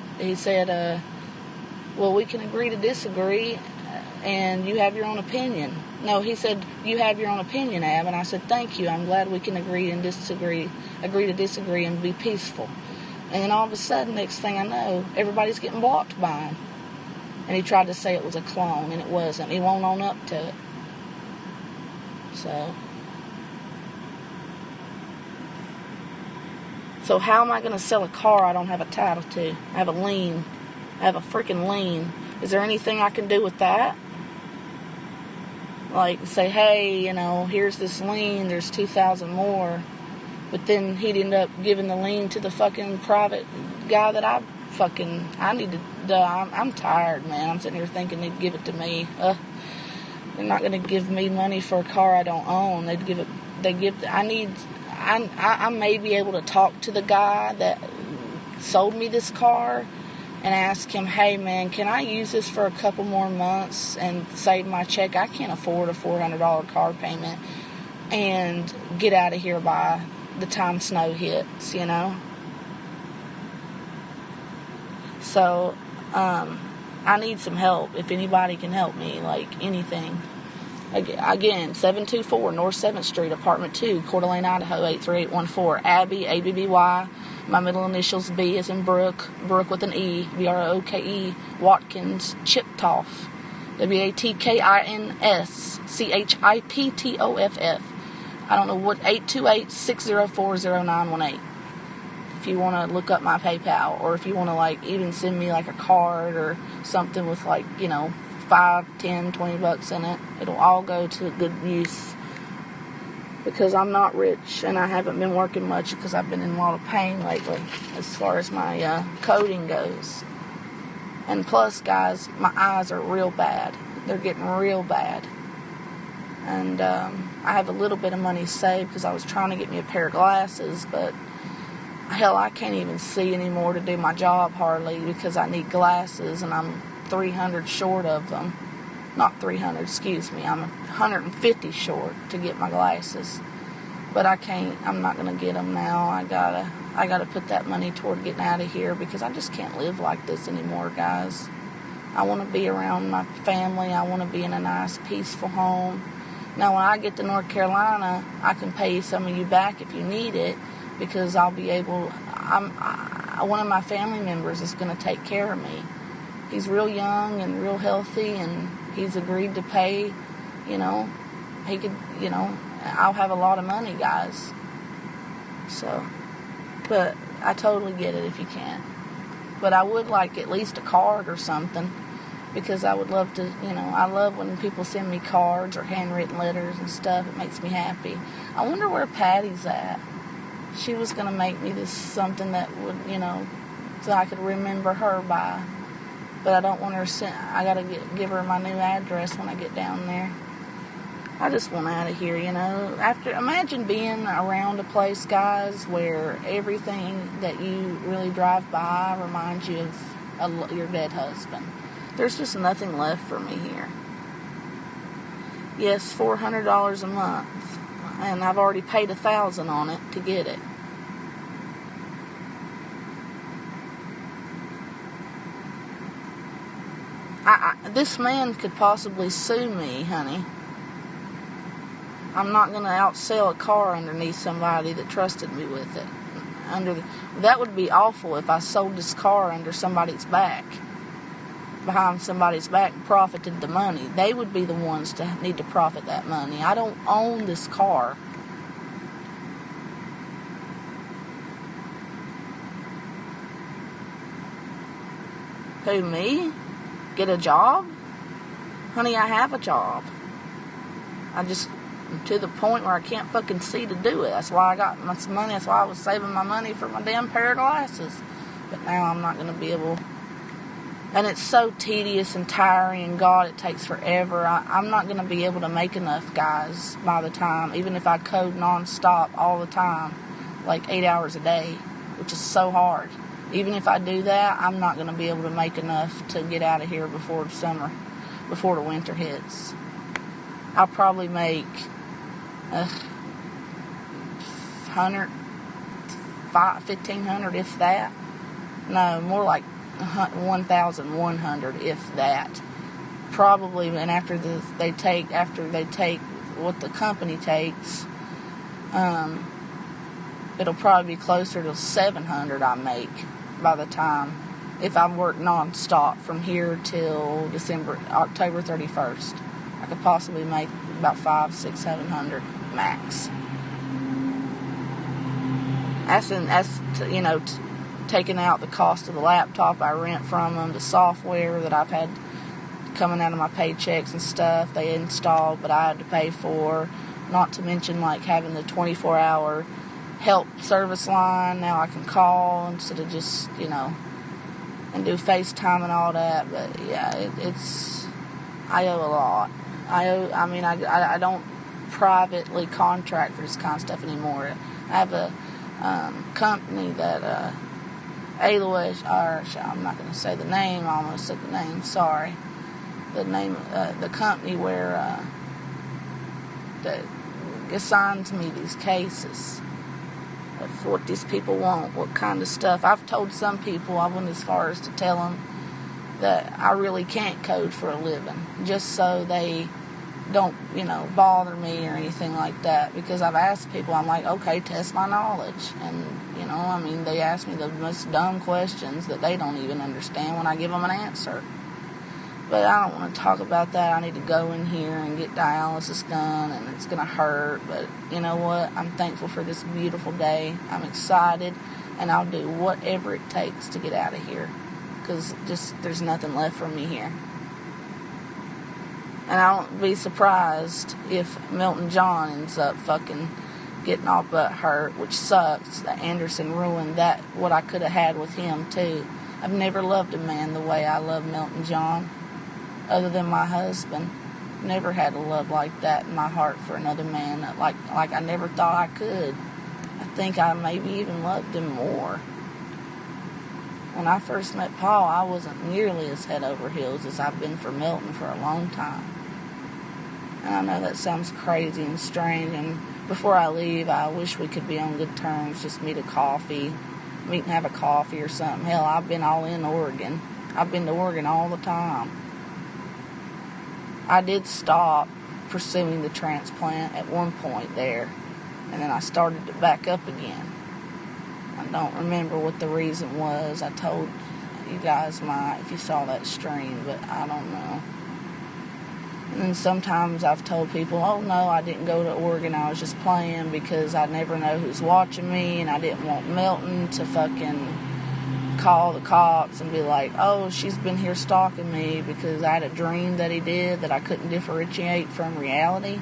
well, we can agree to disagree, and you have your own opinion. No, he said, you have your own opinion, Ab, and I said, thank you. I'm glad we can agree to disagree and be peaceful. And then all of a sudden, next thing I know, everybody's getting blocked by him. And he tried to say it was a clone, and it wasn't. He won't own up to it. So how am I going to sell a car I don't have a title to? I have a lien. I have a freaking lien Is there anything I can do with that? Like, say, hey, here's this lien, there's $2,000 more. But then he'd end up giving the lien to the fucking private guy that I need to, I'm tired, man. I'm sitting here thinking they'd give it to me. They're not going to give me money for a car I don't own. I may be able to talk to the guy that sold me this car and ask him, hey, man, can I use this for a couple more months and save my check? I can't afford a $400 car payment and get out of here by the time snow hits, So, I need some help. If anybody can help me, like anything. Again, 724 North 7th Street, Apartment 2, Coeur d'Alene, Idaho, 83814. Abby, A-B-B-Y. My middle initials, B as in Brooke with an E, B-R-O-K-E, Watkins, Chiptoff, W-A-T-K-I-N-S-C-H-I-P-T-O-F-F. I don't know what, 828-604-0918. If you want to look up my PayPal, or if you want to, even send me, a card or something with, $5, $10, $20 in it. It'll all go to good use. Because I'm not rich, and I haven't been working much because I've been in a lot of pain lately as far as my coding goes. And plus, guys, my eyes are real bad. They're getting real bad. And I have a little bit of money saved because I was trying to get me a pair of glasses, but hell, I can't even see anymore to do my job hardly because I need glasses, and I'm 300 short of them. Not 300, excuse me. I'm 150 short to get my glasses. But I'm not going to get them now. I gotta put that money toward getting out of here because I just can't live like this anymore, guys. I want to be around my family. I want to be in a nice, peaceful home. Now, when I get to North Carolina, I can pay some of you back if you need it because I'll be able... one of my family members is going to take care of me. He's real young and real healthy, and he's agreed to pay, he could, I'll have a lot of money, guys. So, but I totally get it if you can't. But I would like at least a card or something, because I would love to, I love when people send me cards or handwritten letters and stuff. It makes me happy. I wonder where Patty's at. She was going to make me this something that would, so I could remember her by. But I don't want her I got to give her my new address when I get down there. I just want out of here, imagine being around a place, guys, where everything that you really drive by reminds you of your dead husband. There's just nothing left for me here. Yes, $400 a month, and I've already paid $1,000 on it to get it. This man could possibly sue me, honey. I'm not going to outsell a car underneath somebody that trusted me with it. That would be awful if I sold this car under somebody's back, behind somebody's back, and profited the money. They would be the ones to need to profit that money. I don't own this car. Who, me? Get a job? Honey, I have a job. I just... to the point where I can't fucking see to do it. That's why I got my money. That's why I was saving my money for my damn pair of glasses. But now I'm not going to be able... And it's so tedious and tiring, and God, it takes forever. I'm not going to be able to make enough, guys, by the time, even if I code non-stop all the time, 8 hours a day, which is so hard. Even if I do that, I'm not going to be able to make enough to get out of here before the summer, before the winter hits. I'll probably make... $1,500, if that. No, more like 1,100, if that. Probably, and after they take what the company takes, it'll probably be closer to 700 I make by the time, if I work non-stop from here till October 31st. I could possibly make about 500, 600, 700 max. That's taking out the cost of the laptop I rent from them, the software that I've had coming out of my paychecks and stuff. They installed, but I had to pay for. Not to mention, like, having the 24-hour help service line. Now I can call instead of just, and do FaceTime and all that. But, yeah, it's... I owe a lot. I don't privately contract for this kind of stuff anymore. I have a company that... Alois, or I'm not going to say the name. I almost said the name. Sorry. The name, the company where that assigns me these cases of what these people want, what kind of stuff. I've told some people, I went as far as to tell them that I really can't code for a living, just so they don't, bother me or anything like that. Because I've asked people, I'm like, okay, test my knowledge, and they ask me the most dumb questions that they don't even understand when I give them an answer. But I don't want to talk about that. I need to go in here and get dialysis done, and it's going to hurt. But you know what? I'm thankful for this beautiful day. I'm excited, and I'll do whatever it takes to get out of here, because there's nothing left for me here. And I won't be surprised if Milton John ends up fucking getting all but hurt, which sucks that Anderson ruined that, what I could have had with him too. I've never loved a man the way I love Milton John, other than my husband. Never had a love like that in my heart for another man, like I never thought I could. I think I maybe even loved him more. When I first met Paul, I wasn't nearly as head over heels as I've been for Milton for a long time. And I know that sounds crazy and strange, and before I leave, I wish we could be on good terms, just meet and have a coffee or something. Hell, I've been all in Oregon. I've been to Oregon all the time. I did stop pursuing the transplant at one point there, and then I started to back up again. I don't remember what the reason was. I told you guys if you saw that stream, but I don't know. And then sometimes I've told people, oh no, I didn't go to Oregon, I was just playing, because I never know who's watching me, and I didn't want Milton to fucking call the cops and be like, oh, she's been here stalking me, because I had a dream that he did that I couldn't differentiate from reality.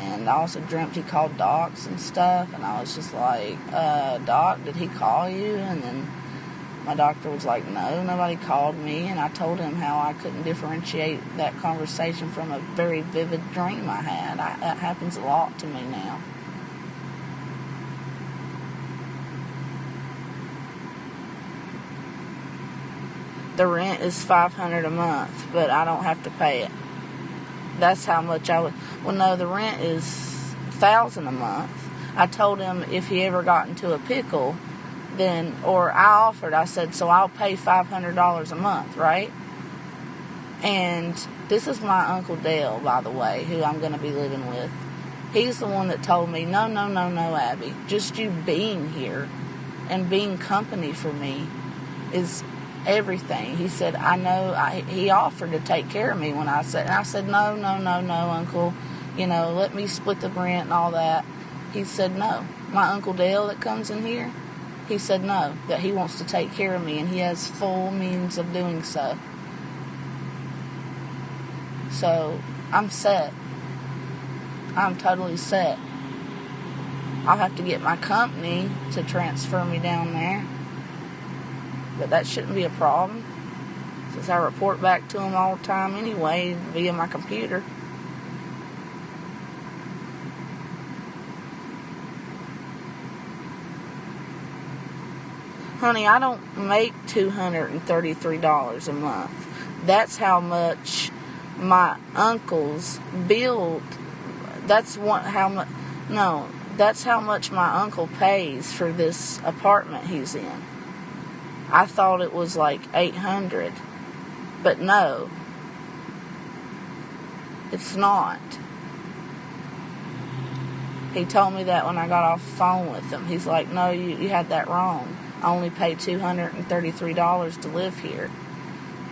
And I also dreamt he called docs and stuff, and I was just like, Doc, did he call you? And then my doctor was like, no, nobody called me. And I told him how I couldn't differentiate that conversation from a very vivid dream I had. That happens a lot to me now. The rent is $500 a month, but I don't have to pay it. That's how much I would. Well, no, the rent is $1,000 a month. I told him if he ever got into a pickle, I said, so I'll pay $500 a month, right? And this is my Uncle Dale, by the way, who I'm going to be living with. He's the one that told me, no, Abby, just you being here and being company for me is everything. He said, I know, he offered to take care of me when I said, no, Uncle, let me split the rent and all that. He said, no. My Uncle Dale that comes in here, he said no, that he wants to take care of me, and he has full means of doing so. So, I'm set. I'm totally set. I'll have to get my company to transfer me down there. But that shouldn't be a problem, since I report back to them all the time anyway via my computer. Honey, I don't make $233 a month. That's how much my uncle's billed. That's how much my uncle pays for this apartment he's in. I thought it was like $800, but no, it's not. He told me that when I got off the phone with him. He's like, no, you had that wrong. I only pay $233 to live here.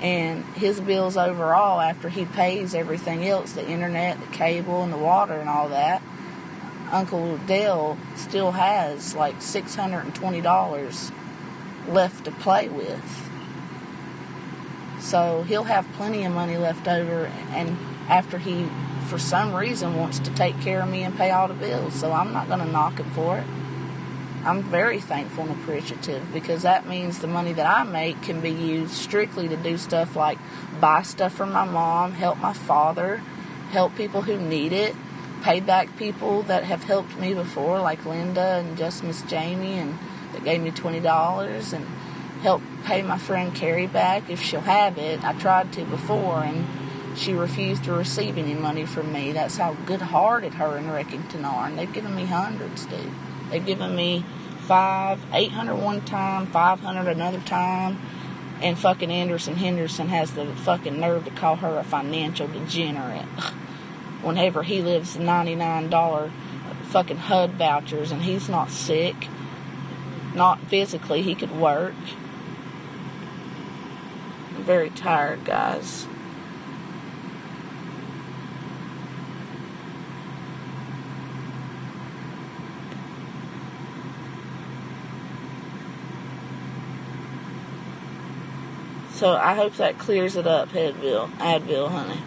And his bills overall, after he pays everything else, the internet, the cable, and the water and all that, Uncle Dale still has like $620 left to play with. So he'll have plenty of money left over, and after he, for some reason, wants to take care of me and pay all the bills. So I'm not going to knock him for it. I'm very thankful and appreciative, because that means the money that I make can be used strictly to do stuff like buy stuff for my mom, help my father, help people who need it, pay back people that have helped me before, like Linda and just Miss Jamie, and that gave me $20, and help pay my friend Carrie back if she'll have it. I tried to before, and she refused to receive any money from me. That's how good-hearted her and Reckington are, and they've given me hundreds, dude. They've given me $800 one time, $500 another time, and fucking Anderson Henderson has the fucking nerve to call her a financial degenerate. Whenever he lives $99 fucking HUD vouchers, and he's not sick, not physically, he could work. I'm very tired, guys. So I hope that clears it up, Advil, honey.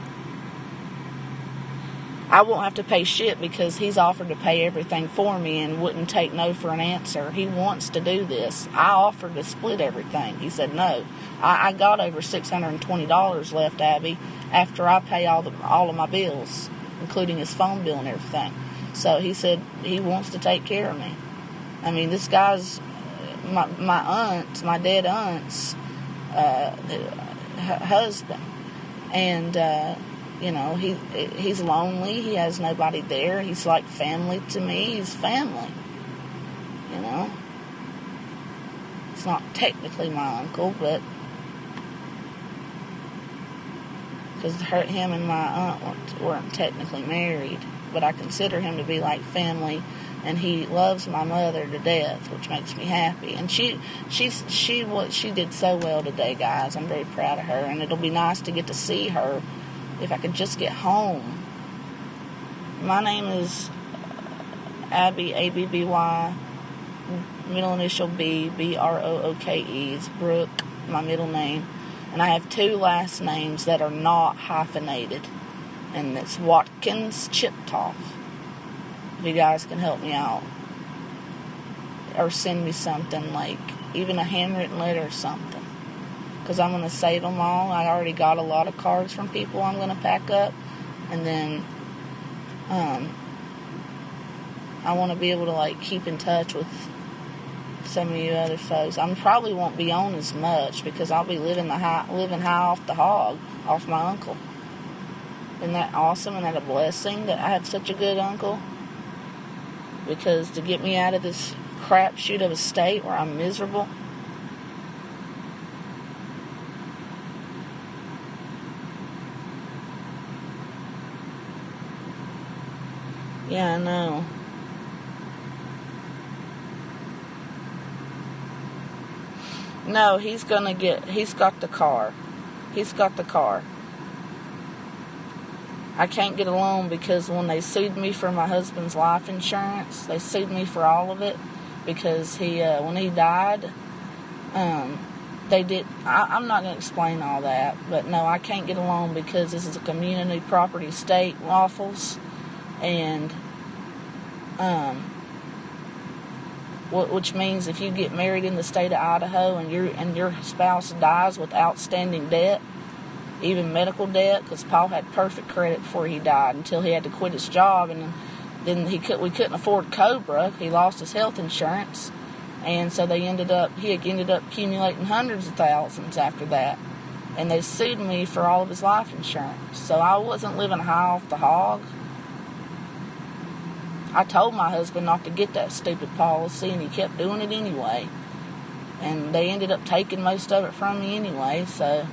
I won't have to pay shit because he's offered to pay everything for me and wouldn't take no for an answer. He wants to do this. I offered to split everything. He said no. I got over $620 left, Abby, after I pay all of my bills, including his phone bill and everything. So he said he wants to take care of me. I mean, this guy's my dead aunt's husband, and he's lonely. He has nobody there. He's like family to me. He's family, It's not technically my uncle, but because him and my aunt weren't technically married, but I consider him to be like family. And he loves my mother to death, which makes me happy. And she did so well today, guys. I'm very proud of her, and it'll be nice to get to see her if I could just get home. My name is Abby, Abby, middle initial B, Brooke. It's Brooke, my middle name, and I have 2 last names that are not hyphenated, and it's Watkins Chiptoff. If you guys can help me out, or send me something, like even a handwritten letter or something, because I'm going to save them all. I already got a lot of cards from people I'm going to pack up, and then I want to be able to keep in touch with some of you other folks. I probably won't be on as much because I'll be living high off the hog, off my uncle. Isn't that awesome? Isn't that a blessing that I have such a good uncle? Because to get me out of this crapshoot of a state where I'm miserable. Yeah, I know. No, he's got the car. He's got the car. I can't get a loan because when they sued me for my husband's life insurance, they sued me for all of it because when he died, they did. I'm not going to explain all that, but no, I can't get a loan because this is a community property state, Waffles, and which means if you get married in the state of Idaho and your spouse dies with outstanding debt, even medical debt, because Paul had perfect credit before he died until he had to quit his job, and then we couldn't afford Cobra. He lost his health insurance, and so he ended up accumulating hundreds of thousands after that, and they sued me for all of his life insurance. So I wasn't living high off the hog. I told my husband not to get that stupid policy, and he kept doing it anyway, and they ended up taking most of it from me anyway. So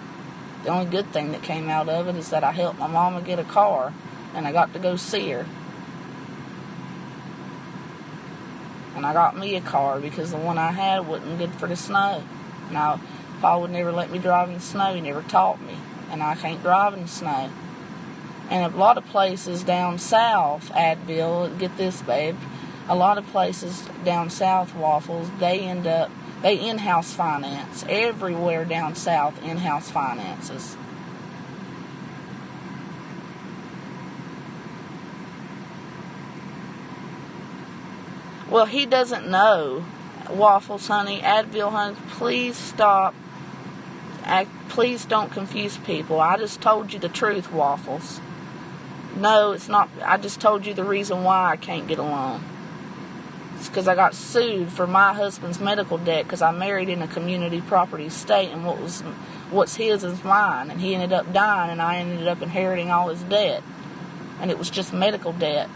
the only good thing that came out of it is that I helped my mama get a car, and I got to go see her. And I got me a car because the one I had wasn't good for the snow. Now, Paul would never let me drive in the snow. He never taught me, and I can't drive in the snow. And a lot of places down south, Advil, get this, babe, a lot of places down south, Waffles, they end up They in-house finance. Everywhere down south, in-house finances. Well, he doesn't know. Waffles, honey, Advil, honey, please stop. Please don't confuse people. I just told you the truth, Waffles. No, it's not. I just told you the reason why I can't get a loan. It's because I got sued for my husband's medical debt because I married in a community property estate, and what's his is mine, and he ended up dying, and I ended up inheriting all his debt. And it was just medical debt,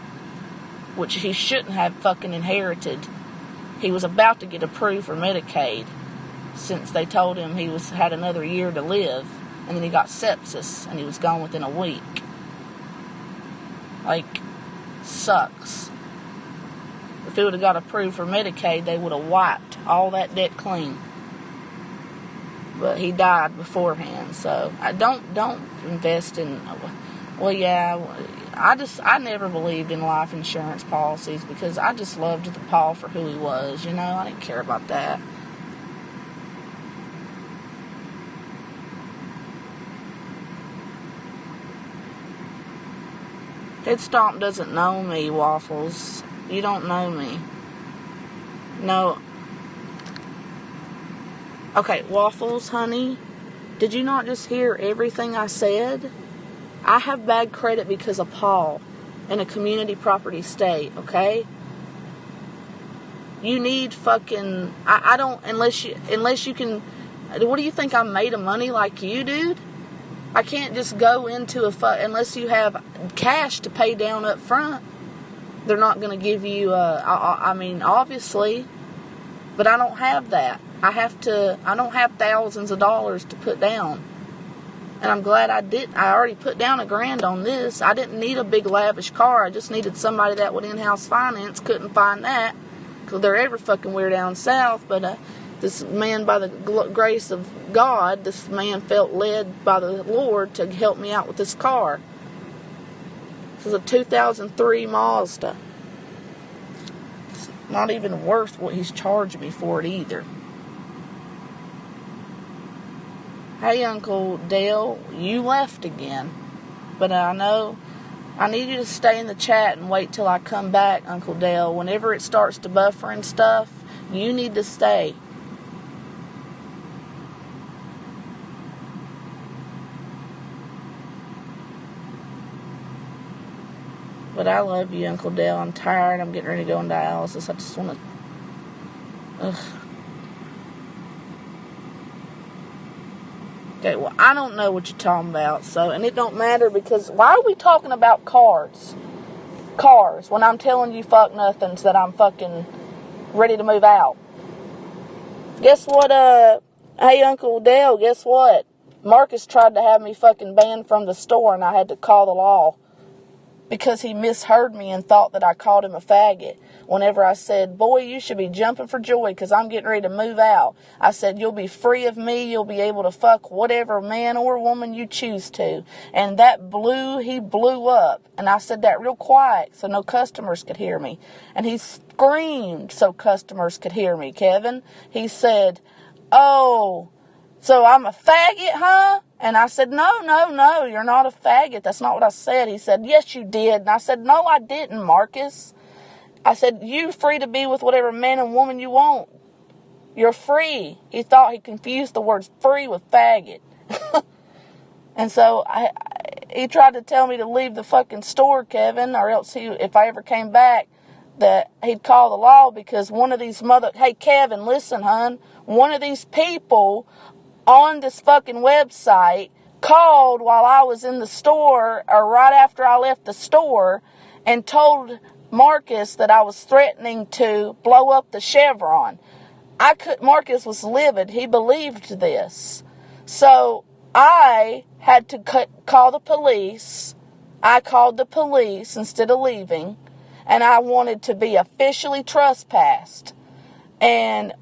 which he shouldn't have fucking inherited. He was about to get approved for Medicaid since they told him he had another year to live, and then he got sepsis, and he was gone within a week. Like, sucks. If he would have got approved for Medicaid, they would have wiped all that debt clean. But he died beforehand, so I don't invest in. Well, yeah, I never believed in life insurance policies because I just loved Paul for who he was. I didn't care about that. Head Stomp doesn't know me, Waffles. You don't know me. No. Okay, Waffles, honey, did you not just hear everything I said? I have bad credit because of Paul in a community property state, okay? You need fucking... I don't... Unless you can... What do you think, I'm made of money like you, dude? I can't just go into unless you have cash to pay down up front. They're not going to give you, obviously, but I don't have that. I don't have thousands of dollars to put down. And I'm glad I already put down $1,000 on this. I didn't need a big lavish car. I just needed somebody that would in-house finance. Couldn't find that because they're every fucking where down south, but, this man, by the grace of God, this man felt led by the Lord to help me out with this car. This is a 2003 Mazda. It's not even worth what he's charging me for it either. Hey, Uncle Dale, you left again. But I know I need you to stay in the chat and wait till I come back, Uncle Dale. Whenever it starts to buffer and stuff, you need to stay. But I love you, Uncle Dale. I'm tired. I'm getting ready to go on dialysis. I just want to... Ugh. Okay, well, I don't know what you're talking about, and it don't matter because... Why are we talking about cars? Cars, when I'm telling you fuck nothings that I'm fucking ready to move out. Guess what, Hey, Uncle Dale, guess what? Marcus tried to have me fucking banned from the store, and I had to call the law. Because he misheard me and thought that I called him a faggot. Whenever I said, boy, you should be jumping for joy because I'm getting ready to move out. I said, you'll be free of me. You'll be able to fuck whatever man or woman you choose to. And he blew up. And I said that real quiet so no customers could hear me. And he screamed so customers could hear me, Kevin. He said, oh, so I'm a faggot, huh? And I said, no, you're not a faggot. That's not what I said. He said, yes, you did. And I said, no, I didn't, Marcus. I said, you're free to be with whatever man and woman you want. You're free. He thought he confused the words free with faggot. And so he tried to tell me to leave the fucking store, Kevin, or else if I ever came back, that he'd call the law because one of these hey, Kevin, listen, hon, one of these people on this fucking website called while I was in the store or right after I left the store and told Marcus that I was threatening to blow up the Chevron. Marcus was livid. He believed this. So I had to call the police. I called the police instead of leaving, and I wanted to be officially trespassed. And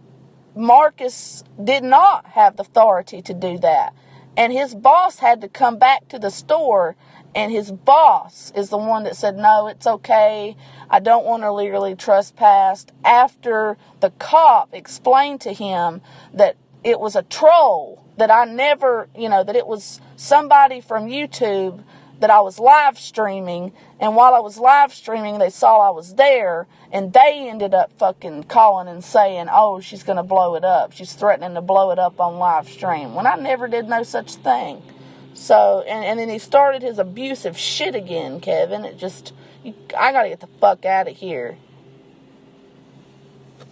Marcus did not have the authority to do that. And his boss had to come back to the store And his boss is the one that said, no, it's okay. I don't want to legally trespass. After the cop explained to him that it was a troll, that I never, that it was somebody from YouTube that I was live streaming. And while I was live streaming, they saw I was there. And they ended up fucking calling and saying, oh, she's going to blow it up. She's threatening to blow it up on live stream. When I never did no such thing. So, and then he started his abusive shit again, Kevin. I gotta get the fuck out of here.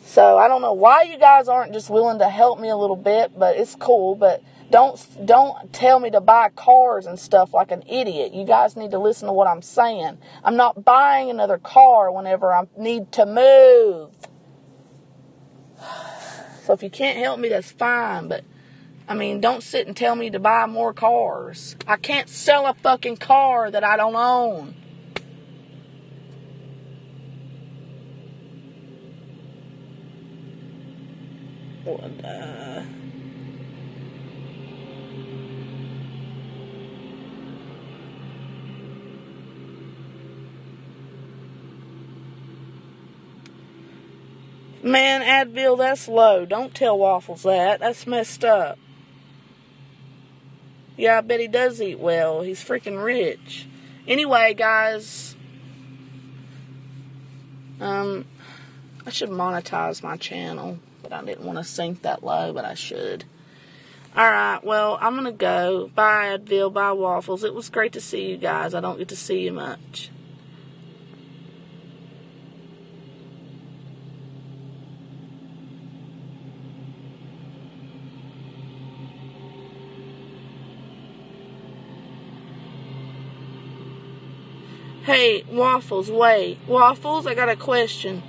So, I don't know why you guys aren't just willing to help me a little bit, but it's cool. But don't tell me to buy cars and stuff like an idiot. You guys need to listen to what I'm saying. I'm not buying another car whenever I need to move. So, if you can't help me, that's fine, but don't sit and tell me to buy more cars. I can't sell a fucking car that I don't own. Man, Advil, that's low. Don't tell Waffles that. That's messed up. Yeah, I bet he does eat well. He's freaking rich. Anyway, guys, I should monetize my channel, but I didn't want to sink that low, but I should. Alright, well, I'm going to go. Bye, Advil. Bye, Waffles. It was great to see you guys. I don't get to see you much. Hey, Waffles, wait. Waffles, I got a question.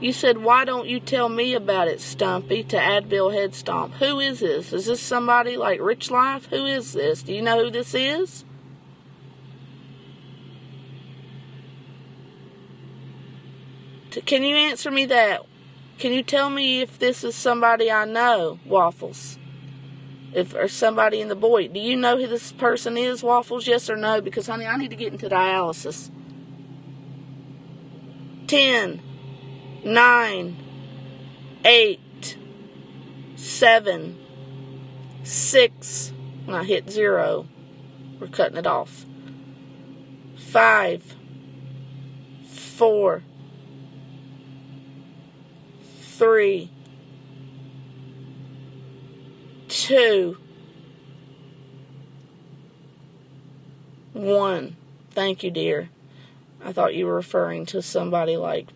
You said, why don't you tell me about it, Stumpy, to Advil Head Stomp? Who is this? Is this somebody like Rich Life? Who is this? Do you know who this is? Can you answer me that? Can you tell me if this is somebody I know, Waffles? Or somebody in the boy. Do you know who this person is, Waffles? Yes or no? Because, honey, I need to get into dialysis. 10, 9, 8, 7, 6. When I hit 0, we're cutting it off. 5, 4, 3, 2, 1. Thank you, dear. I thought you were referring to somebody like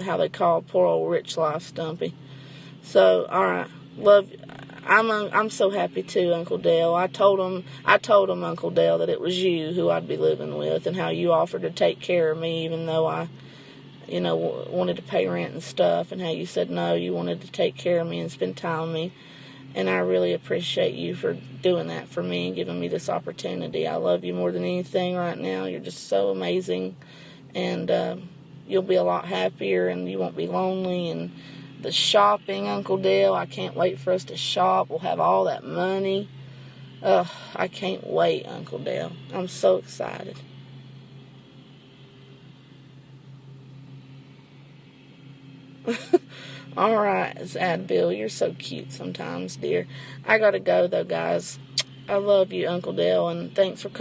how they call poor old Rich Life Stumpy. So, all right, love. I'm so happy too, Uncle Dale. I told him, Uncle Dale, that it was you who I'd be living with, and how you offered to take care of me, even though I, wanted to pay rent and stuff, and how you said no, you wanted to take care of me and spend time with me. And I really appreciate you for doing that for me and giving me this opportunity. I love you more than anything right now. You're just so amazing. And you'll be a lot happier and you won't be lonely. And the shopping, Uncle Dale, I can't wait for us to shop. We'll have all that money. I can't wait, Uncle Dale. I'm so excited. All right, Advil, you're so cute sometimes, dear. I gotta go, though, guys. I love you, Uncle Dale, and thanks for coming.